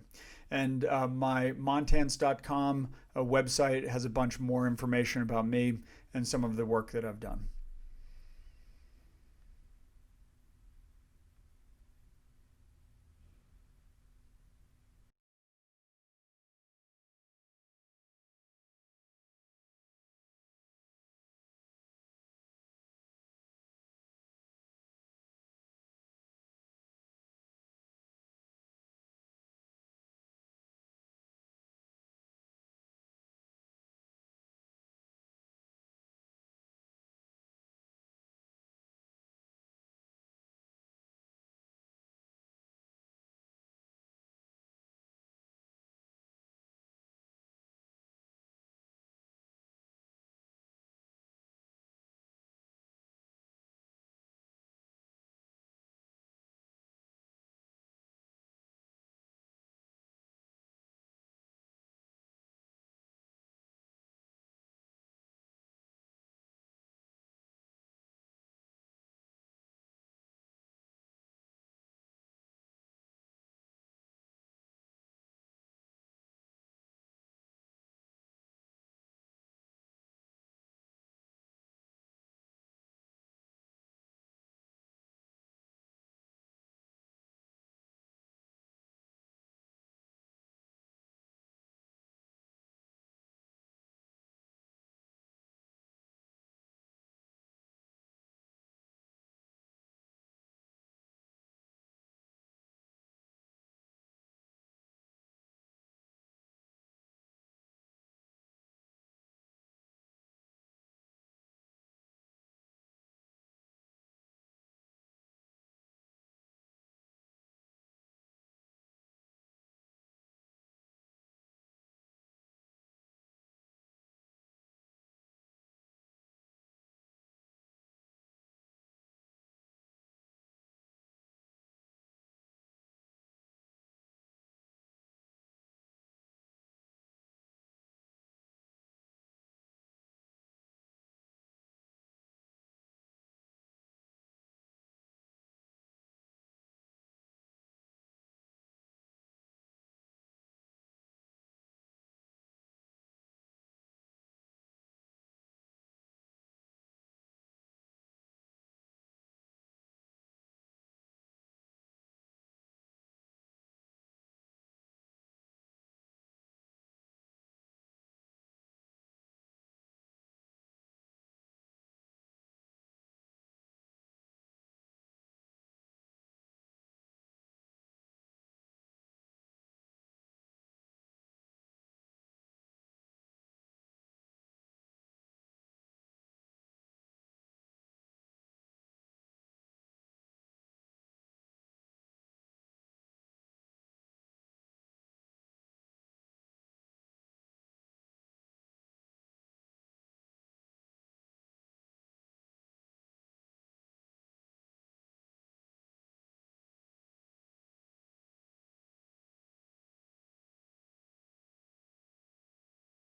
And my montans.com website has a bunch more information about me and some of the work that I've done.